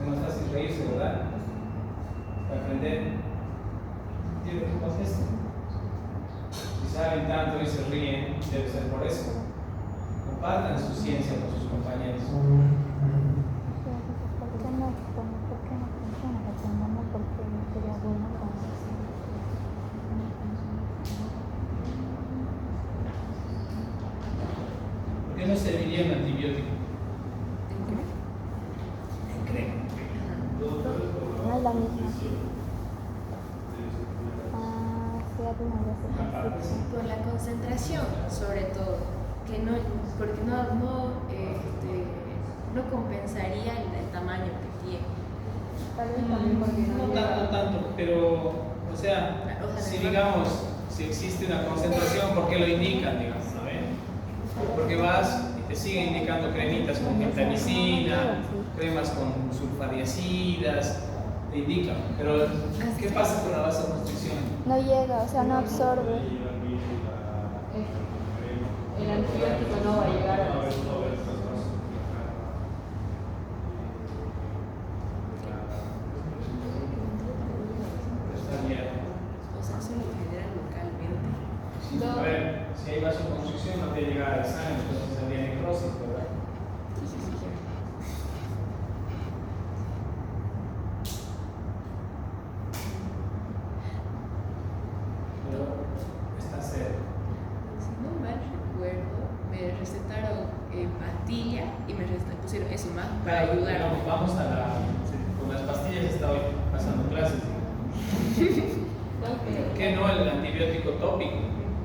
No es fácil reírse, ¿verdad? Para aprender. ¿Qué pasa esto? Si saben tanto y se ríen, debe ser por eso. Compartan su ciencia con sus compañeros. ¿Por qué no funciona? Porque sería bueno con ¿Por qué no serviría un antibiótico? En crema. no es la misma. Sí, algunas veces. Por la concentración, sobre todo, que no, porque no compensaría el tamaño que tiene. Tal vez también porque No tanto, pero, o sea, si digamos, si existe una concentración, ¿por qué lo indican, digamos, ¿no ven? Porque vas y te siguen indicando cremitas con gentamicina, cremas con sulfadiacidas, te indican, pero ¿qué pasa con la vasoconstricción? No llega, o sea, no absorbe. El antibiótico no va a llegar a los O sea, eso lo generan localmente. A ver, si hay vasoconstricción no te llega al sangre, entonces habría necrosis, ¿verdad? Pero está cerca. Si no mal recuerdo, me recetaron pastilla y me pusieron eso más para Claro, ayudar. digamos, vamos a la. Con las pastillas está hoy pasando clases. ¿Por qué no el antibiótico tópico?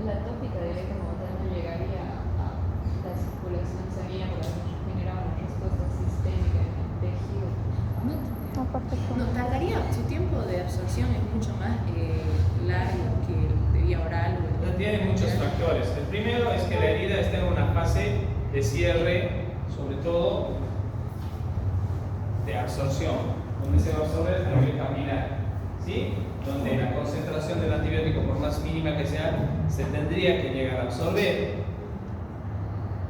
La tópica de eje como tal no llegaría a la circulación sanguínea porque generaba una respuesta sistémica en el tejido. Aparte No, tardaría, su tiempo de absorción es mucho más largo que el de vía oral. Tiene muchos factores. El primero es que la herida está en una fase de cierre, sobre todo de absorción, donde se va a absorber a nivel capilar, ¿sí? Donde la concentración del antibiótico, por más mínima que sea, se tendría que llegar a absorber.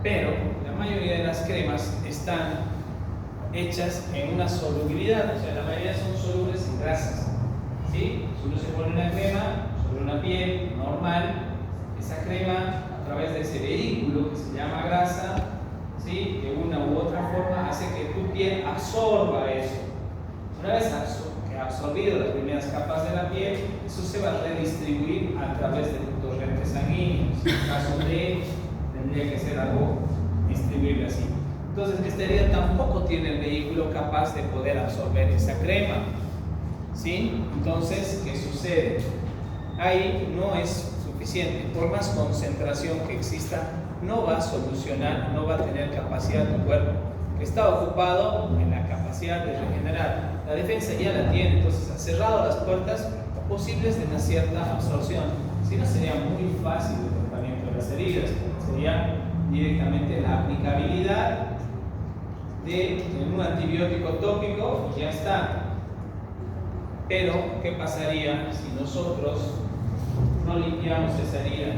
Pero la mayoría de las cremas están hechas en una solubilidad, o sea, la mayoría son solubles en grasas, ¿sí? Si uno se pone una crema sobre una piel normal, esa crema, a través de ese vehículo que se llama grasa, ¿sí? De una u otra forma hace que tu piel absorba eso. Una vez que ha absorbido las primeras capas de la piel, eso se va a redistribuir a través de tu torrente sanguíneo. En el caso de, tendría que ser algo distribuible así. Entonces, esta herida tampoco tiene el vehículo capaz de poder absorber esa crema, ¿sí? Entonces, ¿qué sucede? Ahí no es suficiente. Por más concentración que exista, no va a solucionar, no va a tener capacidad tu cuerpo, que está ocupado en la capacidad de regenerar. La defensa ya la tiene, entonces ha cerrado las puertas posibles de una cierta absorción. Si no, sería muy fácil el tratamiento de las heridas, sería directamente la aplicabilidad de un antibiótico tópico y ya está. Pero, ¿qué pasaría si nosotros no limpiamos esa herida?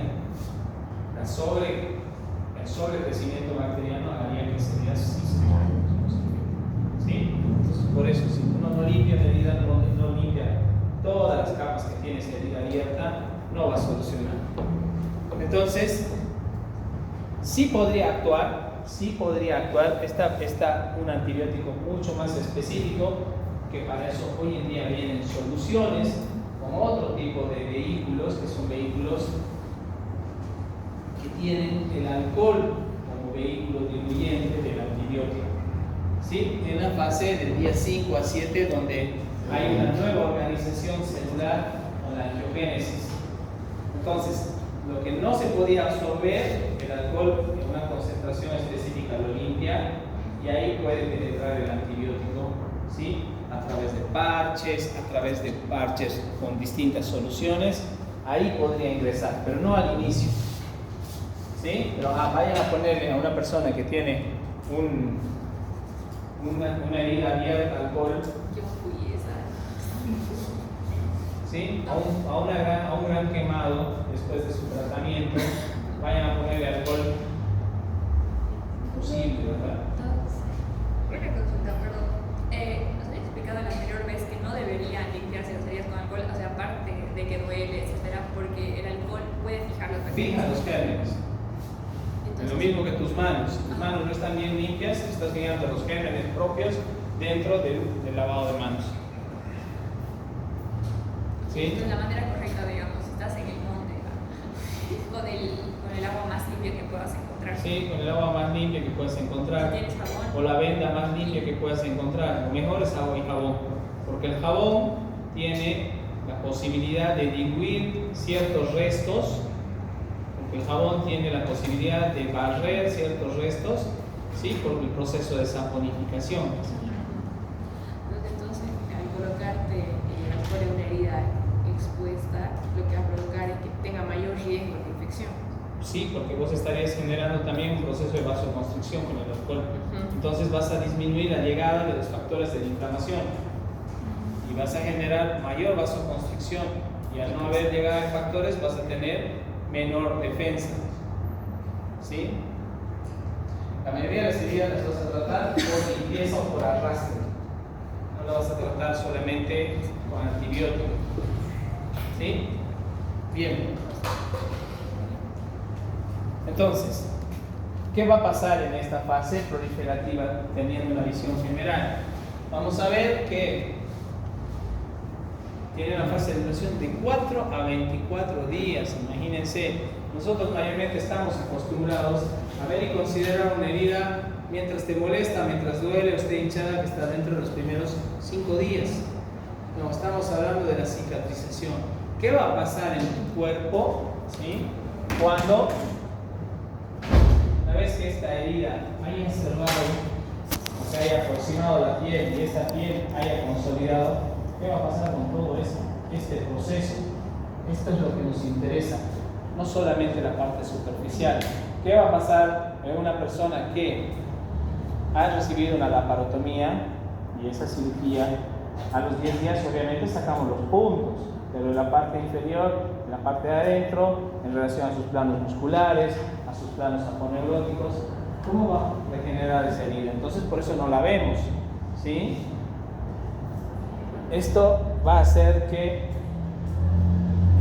El sobrecrecimiento bacteriano haría que esa herida se ¿sí? Entonces, por eso, si uno no limpia la herida, no limpia todas las capas que tiene esa herida abierta, no va a solucionar. Entonces, sí podría actuar un antibiótico mucho más específico, que para eso hoy en día vienen soluciones con otro tipo de vehículos, que son vehículos que tienen el alcohol como vehículo diluyente del antibiótico, ¿sí? En la fase del día 5 a 7, donde hay una nueva organización celular con la angiogénesis. Entonces, lo que no se podía absorber, el alcohol en una concentración específica lo limpia y ahí puede penetrar el antibiótico, ¿sí? A través de parches con distintas soluciones, ahí podría ingresar, pero no al inicio, ¿sí? Pero vayan a ponerle a una persona que tiene una herida abierta al alcohol, Qué belleza. ¿sí? A un gran quemado después de su tratamiento, vayan a ponerle alcohol, imposible, ¿verdad? Una consulta, perdón. Nos habías explicado la anterior vez que no deberían limpiarse las heridas con alcohol, o sea, aparte de que duele, etcétera, porque el alcohol puede fijar los bacterias. Fija los gérmenes. Es lo mismo que tus manos. Si tus manos no están bien limpias, estás guiando los gérmenes propios dentro del lavado de manos. ¿Sí? De la manera correcta, digamos, si estás en el monte, con el agua más limpia que puedas encontrar. Sí, con el agua más limpia que puedas encontrar. Si tienes jabón. O la venda más limpia que puedas encontrar. Lo mejor es agua y jabón. Porque el jabón tiene la posibilidad de diluir ciertos restos, porque el jabón tiene la posibilidad de barrer ciertos restos, ¿sí? Por el proceso de saponificación. Entonces, al colocarte por una herida expuesta, lo que va a provocar es que tenga mayor riesgo de infección. Sí, porque vos estarías generando también un proceso de vasoconstricción con el alcohol. Entonces vas a disminuir la llegada de los factores de la inflamación y vas a generar mayor vasoconstricción, y al no haber llegada de factores vas a tener menor defensa. ¿Sí? La mayoría de las heridas las vas a tratar por limpieza o por arrastre. No la vas a tratar solamente con antibiótico. ¿Sí? Bien. Entonces, ¿qué va a pasar en esta fase proliferativa teniendo una visión general? Vamos a ver que tiene una fase de duración de 4 a 24 días. Imagínense, nosotros mayormente estamos acostumbrados a ver y considerar una herida mientras te molesta, mientras duele o esté hinchada, que está dentro de los primeros 5 días. No, estamos hablando de la cicatrización. ¿Qué va a pasar en tu cuerpo, ¿sí? Cuando una vez que esta herida haya cerrado, o se haya aproximado la piel y esta piel haya consolidado? ¿Qué va a pasar con todo esto? Este proceso. Esto es lo que nos interesa, no solamente la parte superficial. ¿Qué va a pasar en una persona que ha recibido una laparotomía y esa cirugía? A los 10 días obviamente sacamos los puntos, pero en la parte inferior, en la parte de adentro, en relación a sus planos musculares, a sus planos aponeuróticos, ¿cómo va a regenerar esa herida? Entonces por eso no la vemos, ¿sí? Esto va a hacer que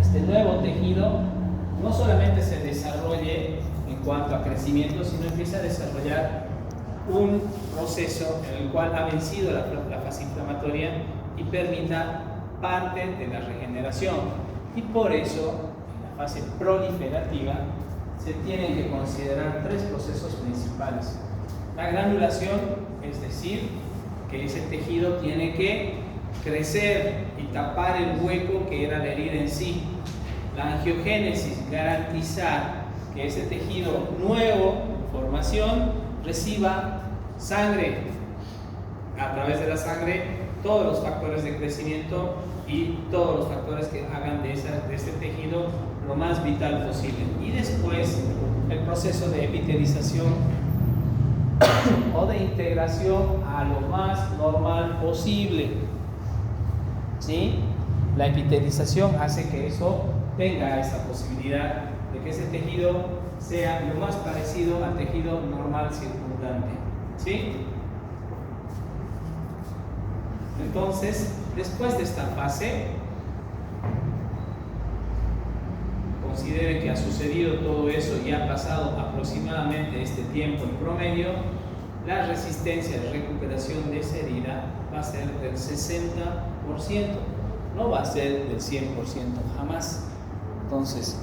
este nuevo tejido no solamente se desarrolle en cuanto a crecimiento, sino empiece a desarrollar un proceso en el cual ha vencido la fase inflamatoria y permita parte de la regeneración. Y por eso, en la fase proliferativa, se tienen que considerar 3 procesos principales. La granulación, es decir, que ese tejido tiene que crecer y tapar el hueco que era la herida en sí. La angiogénesis, garantizar que ese tejido nuevo en formación reciba sangre, a través de la sangre todos los factores de crecimiento y todos los factores que hagan de este tejido lo más vital posible. Y después el proceso de epitelización o de integración a lo más normal posible, ¿sí? La epitelización hace que eso tenga esa posibilidad de que ese tejido sea lo más parecido al tejido normal circundante, ¿sí? Entonces, después de esta fase, considere que ha sucedido todo eso y ha pasado aproximadamente este tiempo en promedio, la resistencia de recuperación de esa herida va a ser del 60%, no va a ser del 100% jamás. Entonces,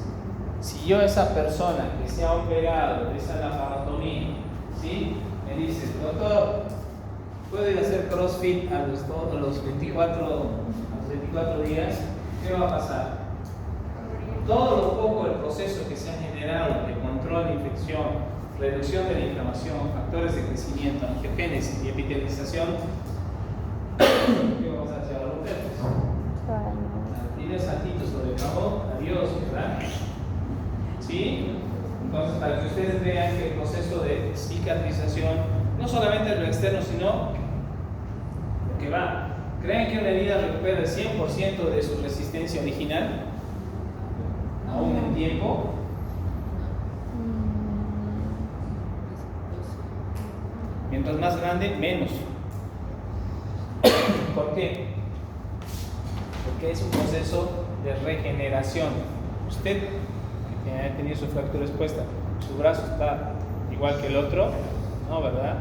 si yo, esa persona que se ha operado de esa laparotomía, ¿sí?, me dice, doctor, ¿puedo ir a hacer CrossFit a los 24 días? ¿Qué va a pasar? Todo lo poco del proceso que se ha generado de control de infección, reducción de la inflamación, factores de crecimiento, angiogénesis y epitelización, ¿qué vamos a hacer a los dedos? Tienes saltitos sobre el cajón, adiós, ¿verdad? ¿Sí? Entonces, para que ustedes vean que el proceso de cicatrización, no solamente en lo externo, sino lo que va. ¿Creen que una herida recupera el 100% de su resistencia original? ¿Aún en tiempo? Mientras más grande, menos. ¿Por qué? Porque es un proceso de regeneración. Usted, que ha tenido su fractura expuesta, su brazo está igual que el otro, ¿no? ¿Verdad?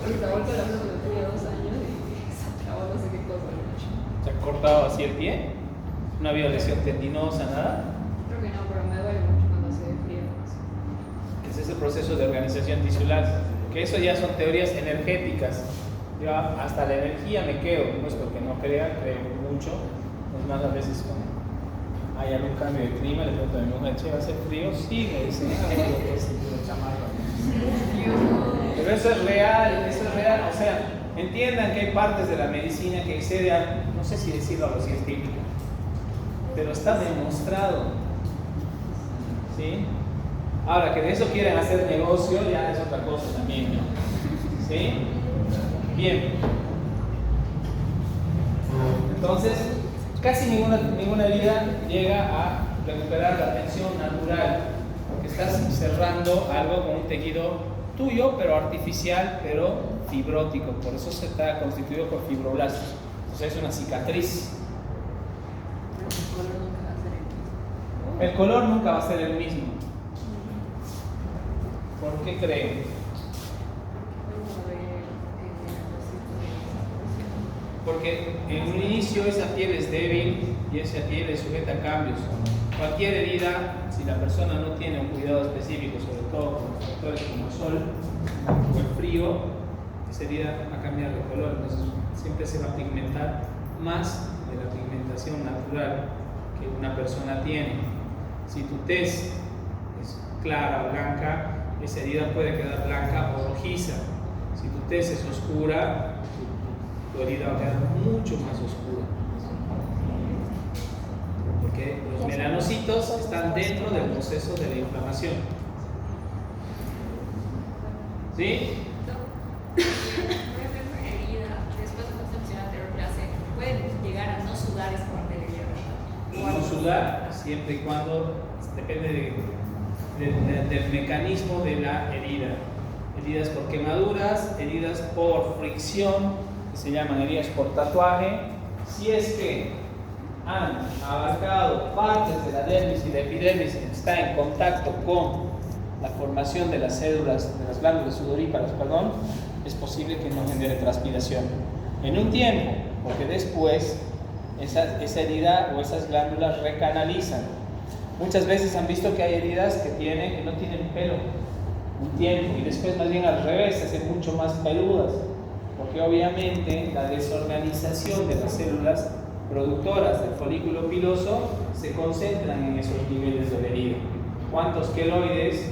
Ahorita vuelto la mano que tenía 2 años y se acabó no sé qué cosa. ¿Se ha cortado así el pie? ¿No había lesión tendinosa, nada? Creo que no, pero me duele mucho cuando hace frío. Ese es el proceso de organización tisular. porque eso ya son teorías energéticas. Yo hasta la energía me quedo, no es porque no crea, creo mucho. Es más, a veces cuando hay algún cambio de clima, le pregunto a mi mujer, che, ¿va a hacer frío? Sí, me dice, chamarra. Pero eso es real, o sea, entiendan que hay partes de la medicina que excede a, no sé si decirlo a lo científico, pero está demostrado, ¿sí? Ahora, que de eso quieren hacer negocio, ya es otra cosa también, ¿no? ¿Sí? Bien. Entonces, casi ninguna herida llega a recuperar la tensión natural, porque estás cerrando algo con un tejido tuyo, pero artificial, pero fibrótico. Por eso se está constituido por fibroblastos. Entonces es una cicatriz. El color nunca va a ser el mismo. ¿Por qué creen? Porque en un inicio esa piel es débil y esa piel es sujeta a cambios. Cualquier herida, si la persona no tiene un cuidado específico, sobre todo con factores como el sol o el frío, esa herida va a cambiar de color. Entonces siempre se va a pigmentar más de la pigmentación natural que una persona tiene. Si tu tez es clara o blanca, esa herida puede quedar blanca o rojiza. Si tu tez es oscura, tu herida va a quedar mucho más oscura. Porque los melanocitos están dentro del proceso de la inflamación. ¿Sí? Por ejemplo, una herida, después de la sesión anterior clase, puede llegar a no sudar esa parte de la herida. No sudar, siempre y cuando depende del mecanismo de la herida. Heridas por quemaduras, heridas por fricción, que se llaman heridas por tatuaje. Si es que han abarcado partes de la dermis y la epidermis, está en contacto con la formación de las células, de las glándulas sudoríparas, es posible que no genere transpiración en un tiempo, porque después esa herida o esas glándulas recanalizan. Muchas veces han visto que hay heridas que no tienen pelo un tiempo y después más bien al revés, se hacen mucho más peludas, porque obviamente la desorganización de las células productoras del folículo piloso se concentran en esos niveles de la herida. ¿Cuántos queloides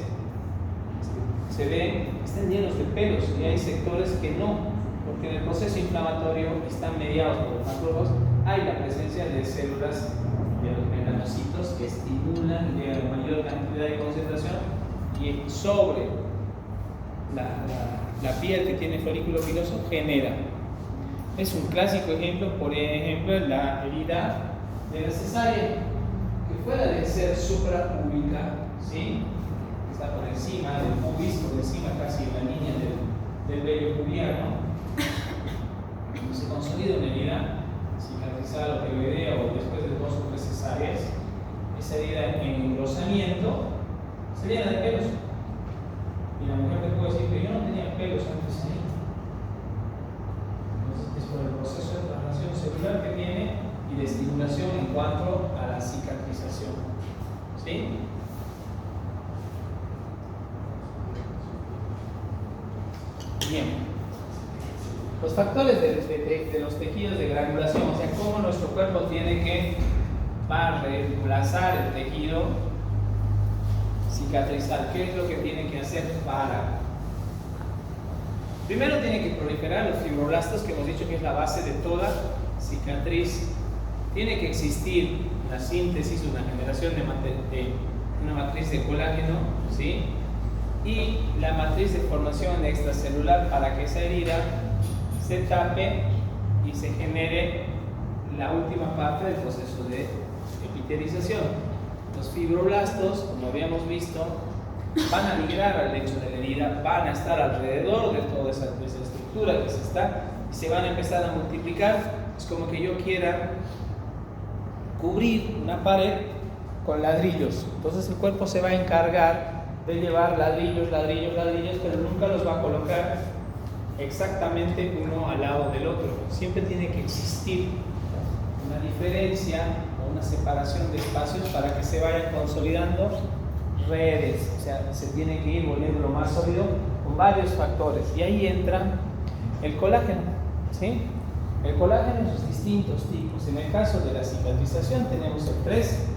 se ven? Están llenos de pelos y hay sectores que no, porque en el proceso inflamatorio están mediados por los macrófagos, hay la presencia de células de los melanocitos que estimulan y llegan a mayor cantidad de concentración y sobre la piel que tiene folículo piloso genera. Es un clásico ejemplo, por ejemplo, la herida de la cesárea, que fuera de ser suprapúbica, ¿sí? Está por encima del pubis, por encima casi de la línea del vello pubiano. Cuando se consolida una herida cicatrizada o PVD o después de 2 o 3 cesáreas, esa herida en engrosamiento se llena de pelos. Y la mujer te puede decir que yo no tenía pelos antes ahí. Entonces es por el proceso de traslación celular que tiene y de estimulación en cuanto a la cicatrización. ¿Sí? Bien. Los factores de los tejidos de granulación, o sea, cómo nuestro cuerpo tiene que va a reemplazar el tejido cicatrizar. ¿Qué es lo que tiene que hacer para? Primero tiene que proliferar los fibroblastos, que hemos dicho que es la base de toda cicatriz. Tiene que existir la síntesis, una generación de una matriz de colágeno, ¿sí? Y la matriz de formación extracelular para que esa herida se tape y se genere la última parte del proceso de epitelización. Los fibroblastos, como habíamos visto, van a migrar al lecho de la herida, van a estar alrededor de toda esa estructura que y se van a empezar a multiplicar. Es como que yo quiera cubrir una pared con ladrillos. Entonces el cuerpo se va a encargar de llevar ladrillos, pero nunca los va a colocar exactamente uno al lado del otro. Siempre tiene que existir una diferencia o una separación de espacios para que se vayan consolidando redes. O sea, se tiene que ir volviendo lo más sólido con varios factores. Y ahí entra el colágeno, ¿sí? El colágeno en sus distintos tipos. En el caso de la cicatrización tenemos el 3,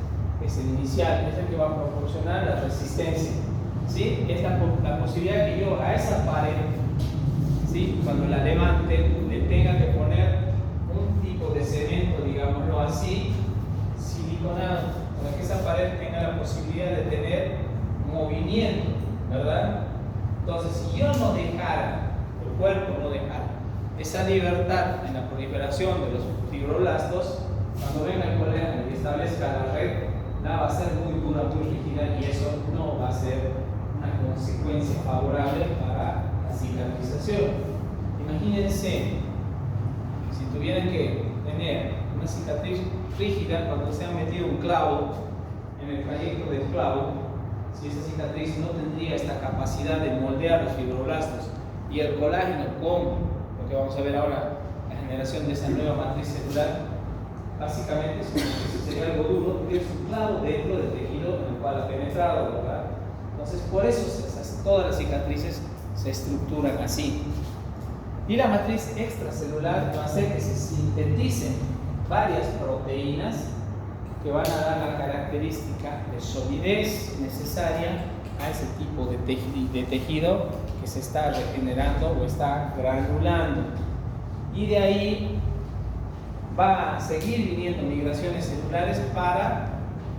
que es el inicial, es el que va a proporcionar la resistencia, ¿sí? Es la posibilidad que yo a esa pared, ¿sí?, cuando la levante, le tenga que poner un tipo de cemento, digámoslo así, siliconado, para que esa pared tenga la posibilidad de tener movimiento, ¿verdad? Entonces, si yo no dejara, el cuerpo no dejara esa libertad en la proliferación de los fibroblastos, cuando venga el colágeno y establezca la red, la va a ser muy dura, muy rígida, y eso no va a ser una consecuencia favorable para la cicatrización. Imagínense, si tuvieran que tener una cicatriz rígida cuando se ha metido un clavo en el trayecto del clavo, si esa cicatriz no tendría esta capacidad de moldear los fibroblastos, y el colágeno con lo que vamos a ver ahora, la generación de esa nueva matriz celular, básicamente sería algo duro, porque es un clavo dentro del tejido en el cual ha penetrado, ¿verdad? Entonces, por eso todas las cicatrices se estructuran así. Y la matriz extracelular va a hacer que se sinteticen varias proteínas que van a dar la característica de solidez necesaria a ese tipo de tejido que se está regenerando o está granulando. Y de ahí va a seguir viniendo migraciones celulares para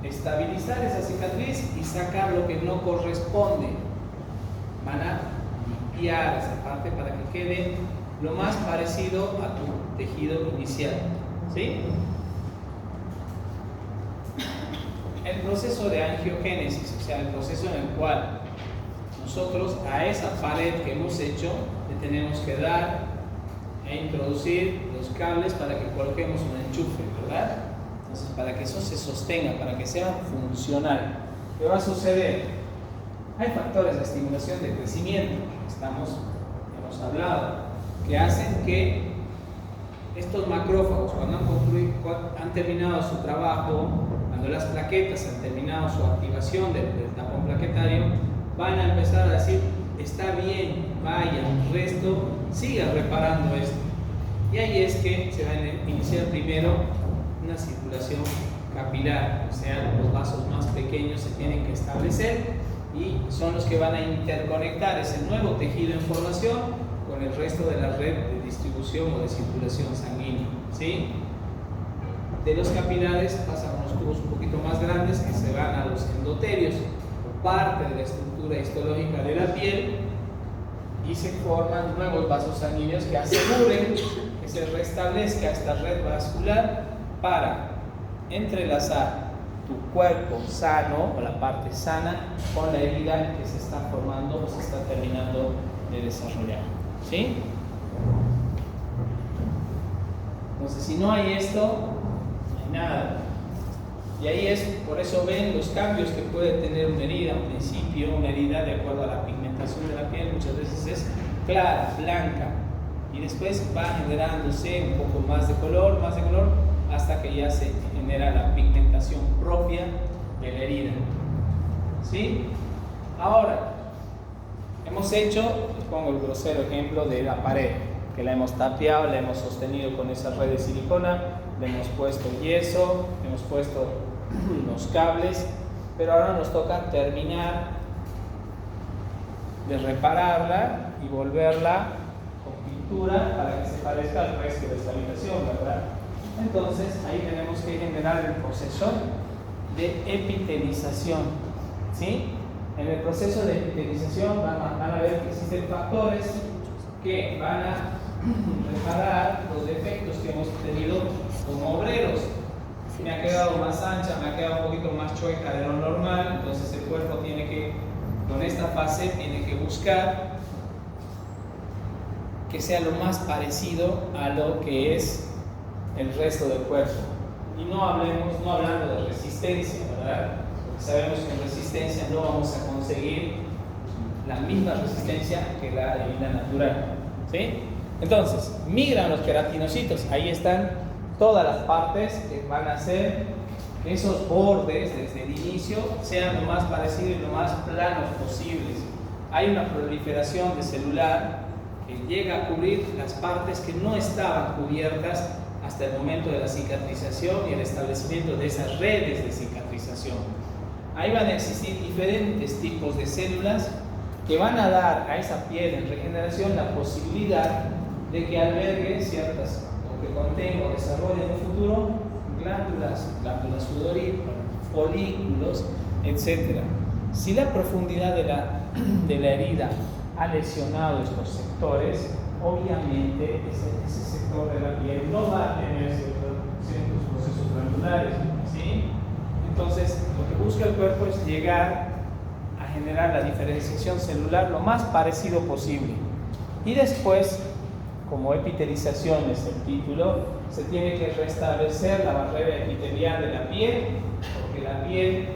estabilizar esa cicatriz y sacar lo que no corresponde. Van a limpiar esa parte para que quede lo más parecido a tu tejido inicial, ¿sí? El proceso de angiogénesis, o sea, el proceso en el cual nosotros a esa pared que hemos hecho le tenemos que dar e introducir los cables para que coloquemos un enchufe, ¿verdad? Entonces, para que eso se sostenga, para que sea funcional, ¿qué va a suceder? Hay factores de estimulación de crecimiento, hemos hablado, que hacen que estos macrófagos, cuando han terminado su trabajo, cuando las plaquetas han terminado su activación del tapón plaquetario, van a empezar a decir: está bien, vaya, el resto siga reparando esto. Y ahí es que se va a iniciar primero una circulación capilar, o sea, los vasos más pequeños se tienen que establecer y son los que van a interconectar ese nuevo tejido en formación con el resto de la red de distribución o de circulación sanguínea, ¿sí? De los capilares pasan a unos tubos un poquito más grandes que se van a los endotelios, parte de la estructura histológica de la piel, y se forman nuevos vasos sanguíneos que aseguren que se restablezca esta red vascular para entrelazar tu cuerpo sano o la parte sana con la herida que se está formando o se está terminando de desarrollar, ¿sí? Entonces, si no hay esto, no hay nada. Y ahí es, por eso ven los cambios que puede tener una herida. Al principio, una herida, de acuerdo a la pigmentación de la piel, muchas veces es clara, blanca, y después va generándose un poco más de color, hasta que ya se genera la pigmentación propia de la herida, ¿sí? Ahora, hemos hecho, les pongo el grosero ejemplo de la pared, que la hemos tapiado, la hemos sostenido con esa red de silicona, le hemos puesto yeso, le hemos puesto los cables, pero ahora nos toca terminar de repararla y volverla con pintura para que se parezca al resto de esta habitación, ¿verdad? Entonces ahí tenemos que generar el proceso de epitelización, ¿sí? En el proceso de epitelización van a ver que existen factores que van a reparar los defectos que hemos tenido como obreros. Me ha quedado más ancha, me ha quedado un poquito más chueca de lo normal, entonces el cuerpo tiene que, con esta fase, tiene que buscar que sea lo más parecido a lo que es el resto del cuerpo. Y no hablando de resistencia, ¿verdad? Porque sabemos que en resistencia no vamos a conseguir la misma resistencia que la herida natural, ¿sí? Entonces, migran los queratinocitos, ahí están todas las partes que van a hacer que esos bordes desde el inicio sean lo más parecidos y lo más planos posibles. hay una proliferación de celular que llega a cubrir las partes que no estaban cubiertas hasta el momento de la cicatrización y el establecimiento de esas redes de cicatrización. Ahí van a existir diferentes tipos de células que van a dar a esa piel en regeneración la posibilidad de que albergue ciertas, o que contenga o desarrolle en el futuro glándulas sudoríparas, folículos, etc. Si la profundidad de la herida ha lesionado estos sectores, obviamente ese sector de la piel no va a tener ciertos procesos glandulares, ¿sí? Entonces, lo que busca el cuerpo es llegar a generar la diferenciación celular lo más parecido posible. Y después, como epitelización es el título, se tiene que restablecer la barrera epitelial de la piel, porque la piel, en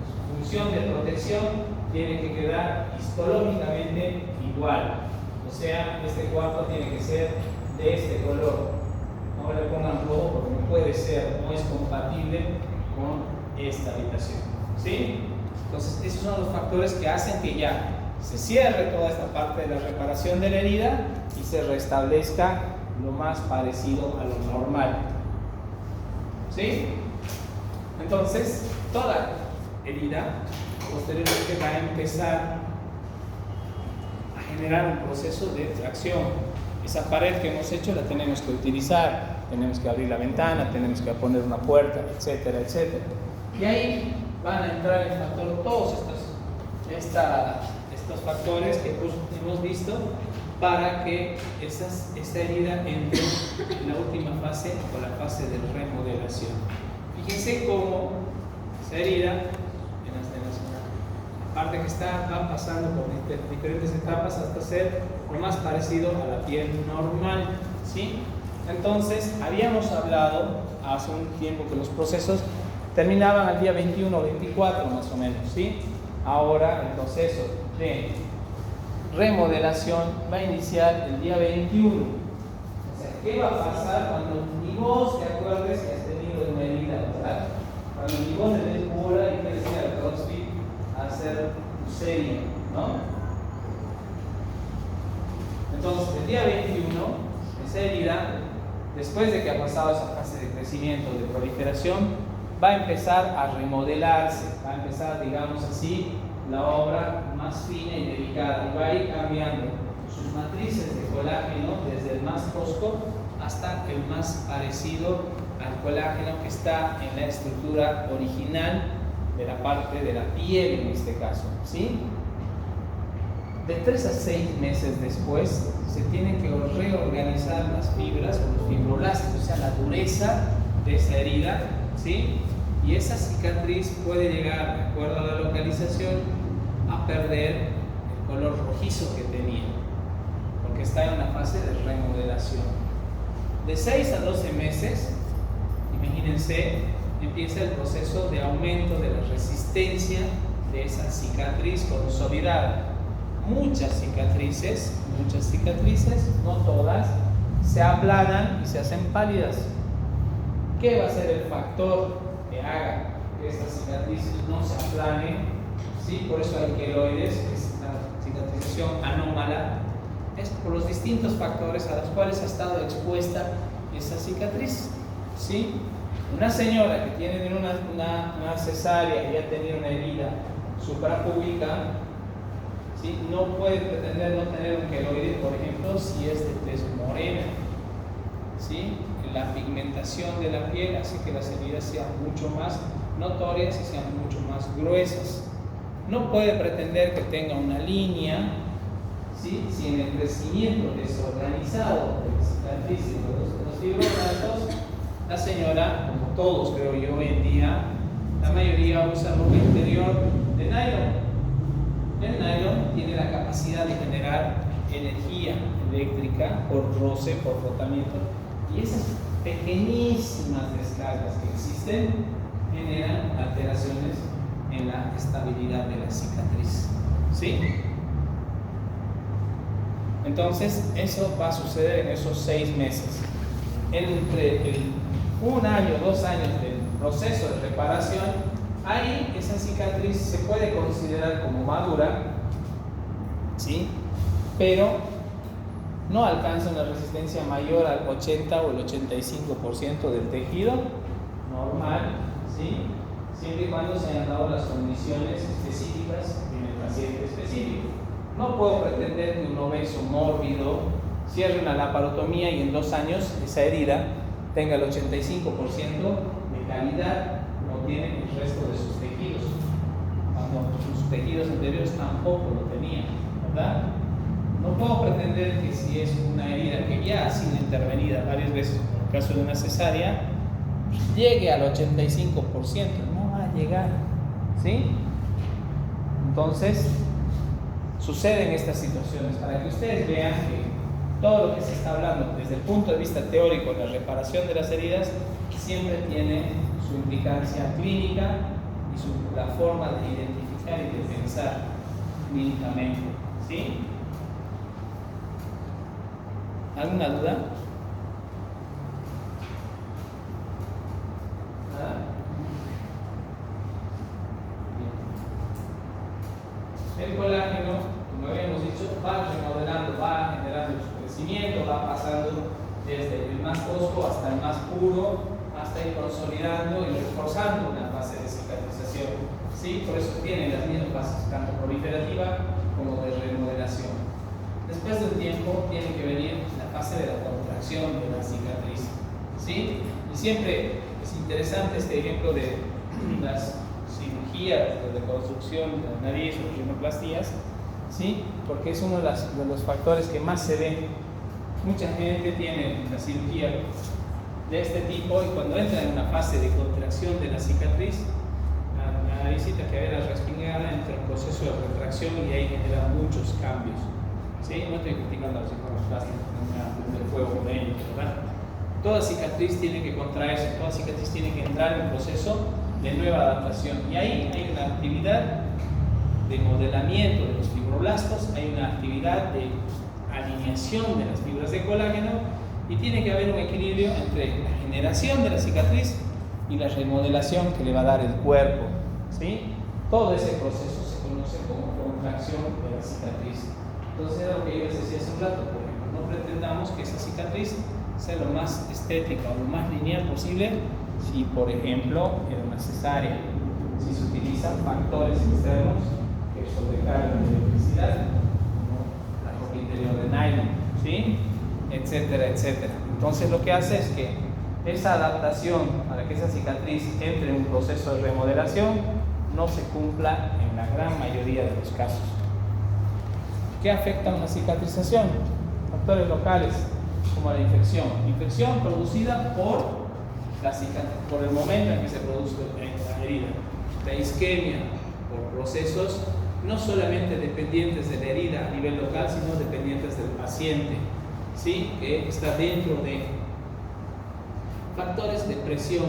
su función de protección, tiene que quedar histológicamente igual. O sea, este cuarto tiene que ser de este color. No le pongan rojo porque no puede ser, no es compatible con esta habitación. ¿Sí? Entonces, esos son los factores que hacen que ya se cierre toda esta parte de la reparación de la herida y se restablezca lo más parecido a lo normal. ¿Sí? Entonces, toda herida posteriormente va a empezar a generar un proceso de tracción. Esa pared que hemos hecho la tenemos que utilizar, tenemos que abrir la ventana, tenemos que poner una puerta, etcétera, etcétera. Y ahí van a entrar en factor todos estos factores que hemos visto para que esta herida entre en la última fase o la fase de remodelación. Fíjense cómo esa herida, la parte que va pasando por diferentes etapas hasta ser lo más parecido a la piel normal, ¿sí? Entonces, habíamos hablado hace un tiempo que los procesos terminaban al día 21 o 24 más o menos, ¿sí? Ahora el proceso de remodelación va a iniciar el día 21. O sea, ¿qué va a pasar cuando ni vos te acuerdes que has tenido una herida, ¿verdad? Cuando ni vos le des bola y quieres ir al CrossFit a hacer tu serie, ¿no? Entonces, el día 21, esa herida, después de que ha pasado esa fase de crecimiento, de proliferación, va a empezar a remodelarse, va a empezar, digamos así, la obra más fina y delicada, y va a ir cambiando sus matrices de colágeno desde el más tosco hasta el más parecido al colágeno que está en la estructura original de la parte de la piel en este caso, ¿sí? De 3 a 6 meses después se tienen que reorganizar las fibras o los fibroblastos, o sea, la dureza de esa herida, ¿sí? Y esa cicatriz puede llegar, de acuerdo a la localización, a perder el color rojizo que tenía, porque está en una fase de remodelación. De 6 a 12 meses, imagínense, empieza el proceso de aumento de la resistencia de esa cicatriz consolidada. Muchas cicatrices, no todas, se aplanan y se hacen pálidas. ¿Qué va a ser el factor que haga que estas cicatrices no se aplanen? ¿Sí? Por eso hay queloides, que es la cicatrización anómala. Es por los distintos factores a los cuales ha estado expuesta esa cicatriz. ¿Sí? Una señora que tiene una cesárea y ha tenido una herida suprapúbica, ¿sí? No puede pretender no tener un queloide, por ejemplo, si es de tez morena, ¿sí? La pigmentación de la piel hace que las heridas sean mucho más notorias y sean mucho más gruesas. No puede pretender que tenga una línea, ¿sí? Si en el crecimiento desorganizado de las cicatrices de los fibroblastos, la señora, como todos creo yo hoy en día, la mayoría usa ropa interior de nylon. El nylon tiene la capacidad de generar energía eléctrica por roce, por frotamiento, y esas pequeñísimas descargas que existen generan alteraciones en la estabilidad de la cicatriz. ¿Sí? Entonces, eso va a suceder en esos 6 meses. Entre el 1 año, 2 años del proceso de reparación, ahí esa cicatriz se puede considerar como madura ¿sí? Pero no alcanza una resistencia mayor al 80 o el 85% del tejido normal, ¿sí? Siempre y cuando se hayan dado las condiciones específicas en el paciente específico. No puedo pretender que un obeso mórbido cierre una laparotomía y en 2 años esa herida tenga el 85% de calidad como tiene el resto de sus tejidos, cuando sus tejidos anteriores tampoco lo tenían, ¿verdad? No puedo pretender que si es una herida que ya ha sido intervenida varias veces, como el caso de una cesárea, llegue al 85%, no va a llegar, ¿sí? Entonces, suceden estas situaciones para que ustedes vean que todo lo que se está hablando desde el punto de vista teórico de la reparación de las heridas siempre tiene su implicancia clínica y la forma de identificar y de pensar clínicamente, ¿sí? ¿Alguna duda? ¿Nada? Bien. El colágeno, como habíamos dicho, va remodelando, va generando su crecimiento, va pasando desde el más tosco hasta el más puro, hasta ir consolidando y reforzando una fase de cicatrización, ¿sí? Por eso tiene las mismas fases, tanto proliferativa como de remodelación. Después de un tiempo tiene que venir la fase de la contracción de la cicatriz, ¿sí? Y siempre es interesante este ejemplo de las cirugías de reconstrucción de la nariz o rinoplastías, ¿sí? Porque es uno de los factores que más se ven. Mucha gente tiene la cirugía de este tipo y cuando entra en una fase de contracción de la cicatriz, la naricita que era respingada entra en un proceso de retracción y ahí genera muchos cambios. ¿Sí? No estoy criticando a los rinoplastas, no me prender fuego con ellos, ¿verdad? Toda cicatriz tiene que contraerse, toda cicatriz tiene que entrar en un proceso de nueva adaptación. Y ahí hay una actividad de modelamiento de los fibroblastos, hay una actividad de alineación de las fibras de colágeno y tiene que haber un equilibrio entre la generación de la cicatriz y la remodelación que le va a dar el cuerpo, ¿sí? Todo ese proceso se conoce como contracción de la cicatriz. Entonces era lo que yo les decía hace un rato, por ejemplo, no pretendamos que esa cicatriz sea lo más estética o lo más lineal posible si, por ejemplo, era una cesárea, si se utilizan factores externos que sobrecargan la electricidad, como la ropa interior de nylon, ¿sí? Etcétera, etcétera. Entonces lo que hace es que esa adaptación para que esa cicatriz entre en un proceso de remodelación no se cumpla en la gran mayoría de los casos. ¿Qué afecta a una cicatrización? Factores locales como la infección. Infección producida por el momento en que se produce la herida. La isquemia por procesos no solamente dependientes de la herida a nivel local, sino dependientes del paciente, ¿sí? Que está dentro de factores de presión.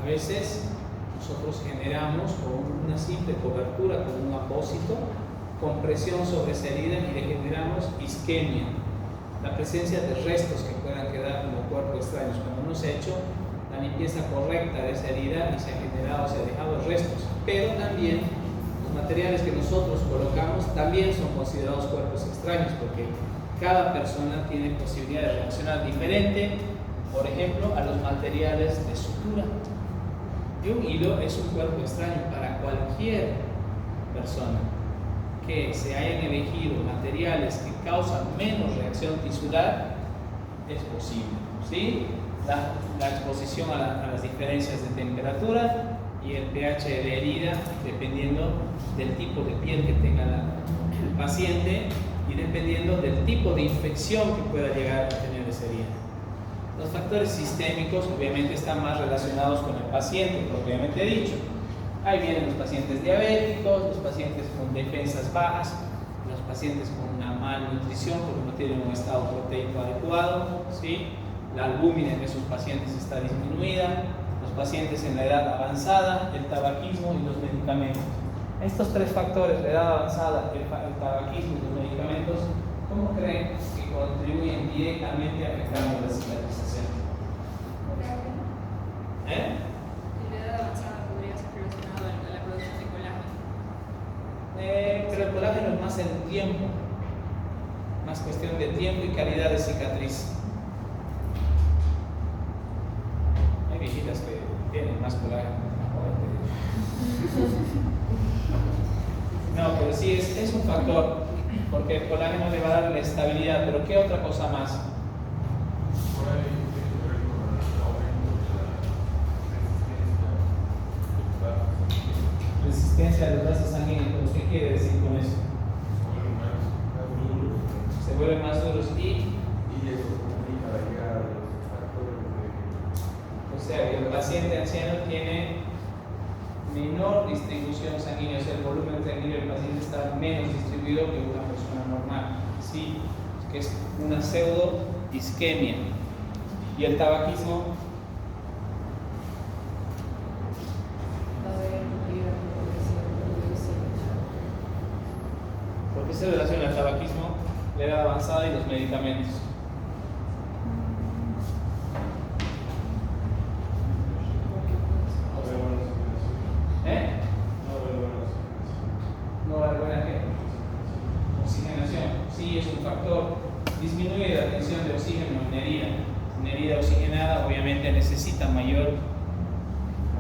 A veces nosotros generamos con una simple cobertura, con un apósito, con presión sobre esa herida y le generamos isquemia. La presencia de restos que puedan quedar como cuerpos extraños. Cuando no se ha hecho la limpieza correcta de esa herida y se ha generado, se ha dejado restos. Pero también los materiales que nosotros colocamos también son considerados cuerpos extraños porque cada persona tiene posibilidad de reaccionar diferente, por ejemplo, a los materiales de sutura. Y un hilo es un cuerpo extraño para cualquier persona. Que se hayan elegido materiales que causan menos reacción tisular es posible, ¿sí? La exposición a las diferencias de temperatura y el pH de la herida, dependiendo del tipo de piel que tenga el paciente y dependiendo del tipo de infección que pueda llegar a tener esa herida. Los factores sistémicos obviamente están más relacionados con el paciente, propiamente dicho. Ahí vienen los pacientes diabéticos, los pacientes con defensas bajas, los pacientes con una malnutrición porque no tienen un estado proteico adecuado, ¿sí? La albúmina en esos pacientes está disminuida, los pacientes en la edad avanzada, el tabaquismo y los medicamentos. Estos tres factores, la edad avanzada, el tabaquismo y los medicamentos, ¿cómo creen que contribuyen directamente afectando la cicatrización? Pero el colágeno es más en el tiempo. más cuestión de tiempo y calidad de cicatriz. Hay viejitas que tienen más colágeno. No, pero sí es un factor, porque el colágeno le va a dar la estabilidad, pero ¿qué otra cosa más? Resistencia a los vasos sanguíneos, ¿qué quiere decir con eso? Se vuelven más duros y o sea que el paciente anciano tiene menor distribución sanguínea, o sea el volumen sanguíneo del paciente está menos distribuido que una persona normal, sí, que es una pseudo isquemia. Y el tabaquismo ¿por qué se relaciona el tabaquismo, la edad avanzada y los medicamentos? No va a haber buena oxigenación. Sí, es un factor. Disminuye la tensión de oxígeno en herida. Una herida oxigenada obviamente necesita mayor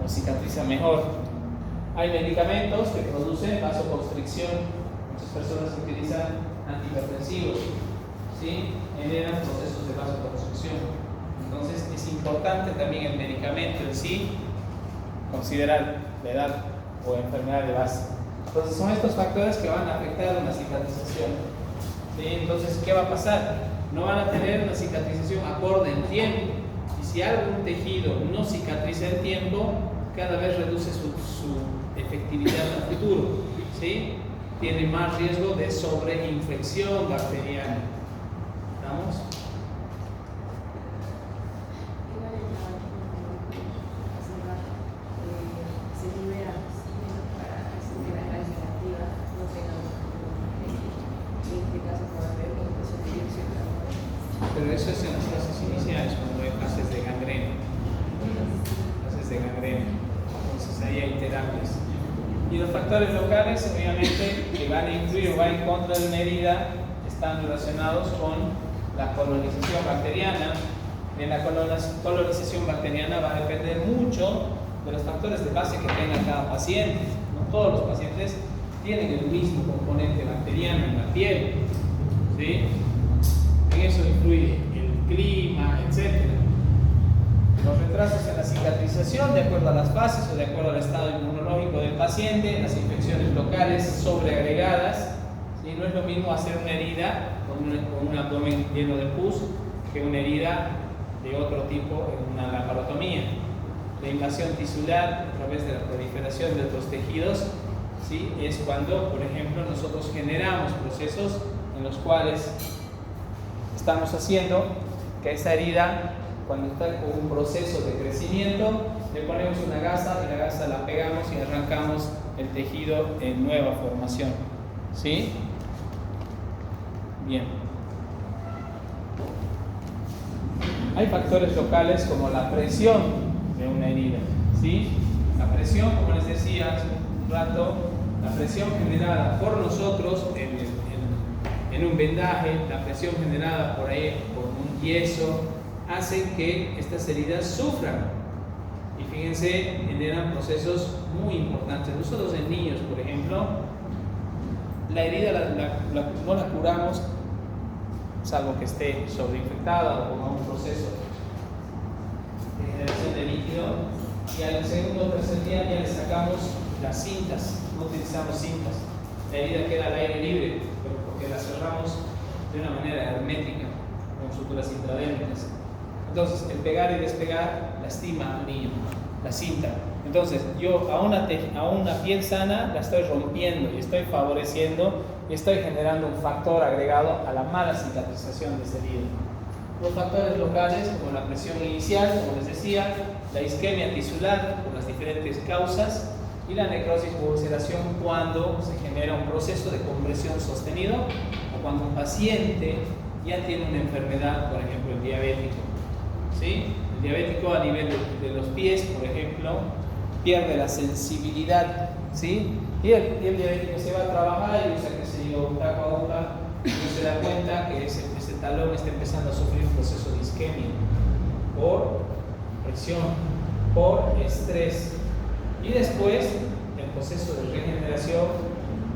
o cicatriza mejor. Hay medicamentos que producen vasoconstricción. Muchas personas que utilizan antihipertensivos, ¿sí? Generan procesos de vasoconstricción. Entonces es importante también el medicamento en sí considerar la edad o enfermedad de base. Entonces son estos factores que van a afectar una cicatrización, ¿sí? Entonces, ¿qué va a pasar? No van a tener una cicatrización acorde en tiempo. Y si algún tejido no cicatriza en tiempo, cada vez reduce su efectividad en el futuro, ¿sí? Tiene más riesgo de sobreinfección bacteriana. ¿Estamos? Pero eso es en las fases iniciales, cuando hay fases de gangrena. Entonces ahí hay terapias. Y los factores locales, obviamente, que van a influir o van en contra de una herida, están relacionados con la colonización bacteriana. En la colonización bacteriana va a depender mucho de los factores de base que tenga cada paciente. No todos los pacientes tienen el mismo componente bacteriano en la piel, ¿sí? En eso influye el clima, etc. Los retrasos en la cicatrización, de acuerdo a las fases o de acuerdo al estado inmunológico del paciente, las infecciones locales sobreagregadas, ¿sí? No es lo mismo hacer una herida con un abdomen lleno de pus que una herida de otro tipo en una laparotomía. La invasión tisular a través de la proliferación de otros tejidos, ¿sí? Es cuando, por ejemplo, nosotros generamos procesos en los cuales estamos haciendo que esa herida, cuando está con un proceso de crecimiento, le ponemos una gasa y la gasa la pegamos y arrancamos el tejido en nueva formación, ¿sí? Bien. Hay factores locales como la presión de una herida, ¿sí? La presión, como les decía hace un rato, la presión generada por nosotros en un vendaje, la presión generada por ahí por un yeso, hacen que estas heridas sufran. Y fíjense, generan procesos muy importantes. Nosotros en niños, por ejemplo, la herida no la curamos, salvo que esté sobreinfectada o con un proceso de generación de líquido, y al segundo o tercer día ya le sacamos las cintas, no utilizamos cintas. La herida queda al aire libre, pero porque la cerramos de una manera hermética, con suturas intradérmicas. Entonces, el pegar y despegar lastima al niño, la cinta. Entonces, yo a una piel sana la estoy rompiendo y estoy favoreciendo y estoy generando un factor agregado a la mala cicatrización de esa herida. Los factores locales, como la presión inicial, como les decía, la isquemia tisular por las diferentes causas y la necrosis por ulceración cuando se genera un proceso de compresión sostenido o cuando un paciente ya tiene una enfermedad, por ejemplo el diabético, ¿sí? El diabético a nivel de los pies, por ejemplo, pierde la sensibilidad, ¿sí? Y el diabético se va a trabajar y usa, qué sé yo, un taco a aguja, se da cuenta que ese talón está empezando a sufrir un proceso de isquemia por presión, por estrés. Y después, el proceso de regeneración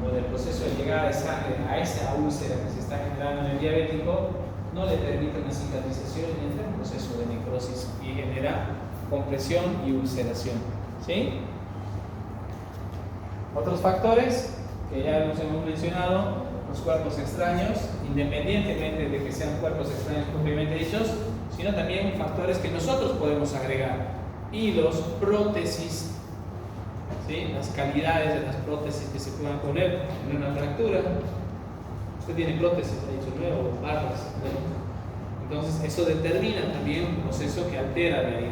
o del proceso de llegada de sangre a esa úlcera que se está generando en el diabético no le permite una cicatrización y entra en un proceso de necrosis y genera compresión y ulceración. ¿Sí? Otros factores que ya los hemos mencionado, los cuerpos extraños, independientemente de que sean cuerpos extraños propiamente dichos, sino también factores que nosotros podemos agregar. Hilos, prótesis, ¿sí? Las calidades de las prótesis que se puedan poner en una fractura. Usted tiene prótesis, ha dicho nuevo, barras, ¿no? Entonces eso determina también un proceso que altera la herida.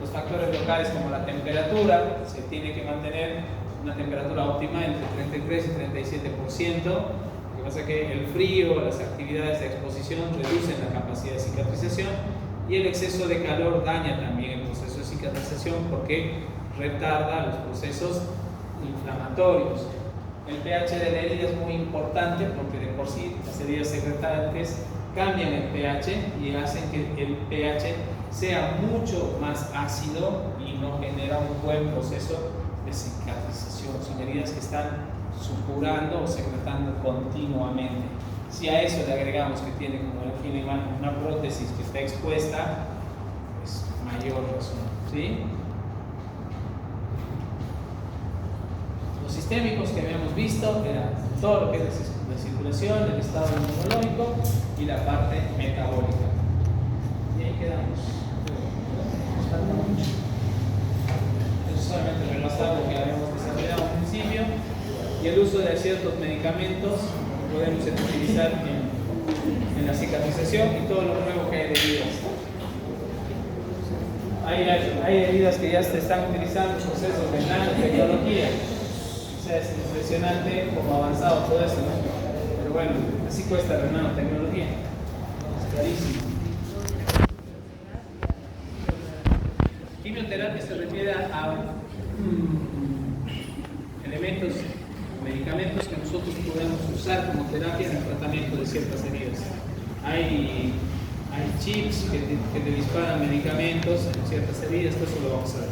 Los factores locales como la temperatura, se tiene que mantener una temperatura óptima entre 33 y 37%. Lo que pasa es que el frío, las actividades de exposición reducen la capacidad de cicatrización y el exceso de calor daña también el proceso de cicatrización porque retarda los procesos inflamatorios. El pH de la herida es muy importante porque de por sí las heridas secretantes cambian el pH y hacen que el pH sea mucho más ácido y no genera un buen proceso de cicatrización. Son heridas que están supurando o secretando continuamente. Si a eso le agregamos que tiene una prótesis que está expuesta, es mayor razón. ¿Sí? Los sistémicos que habíamos visto eran todo lo que es la circulación, el estado inmunológico y la parte metabólica. Y ahí quedamos. Nos falta mucho. Eso solamente repasar lo que habíamos desarrollado al principio y el uso de ciertos medicamentos que podemos utilizar en la cicatrización y todo lo nuevo que hay de heridas. Hay heridas que ya se están utilizando procesos de nanotecnología. O sea, es impresionante cómo ha avanzado todo eso, ¿no? Pero bueno, así cuesta la nanotecnología. Es clarísimo. Quimioterapia se refiere a elementos, medicamentos que nosotros podemos usar como terapia en el tratamiento de ciertas heridas. Hay chips que te disparan medicamentos en ciertas heridas, todo eso lo vamos a ver.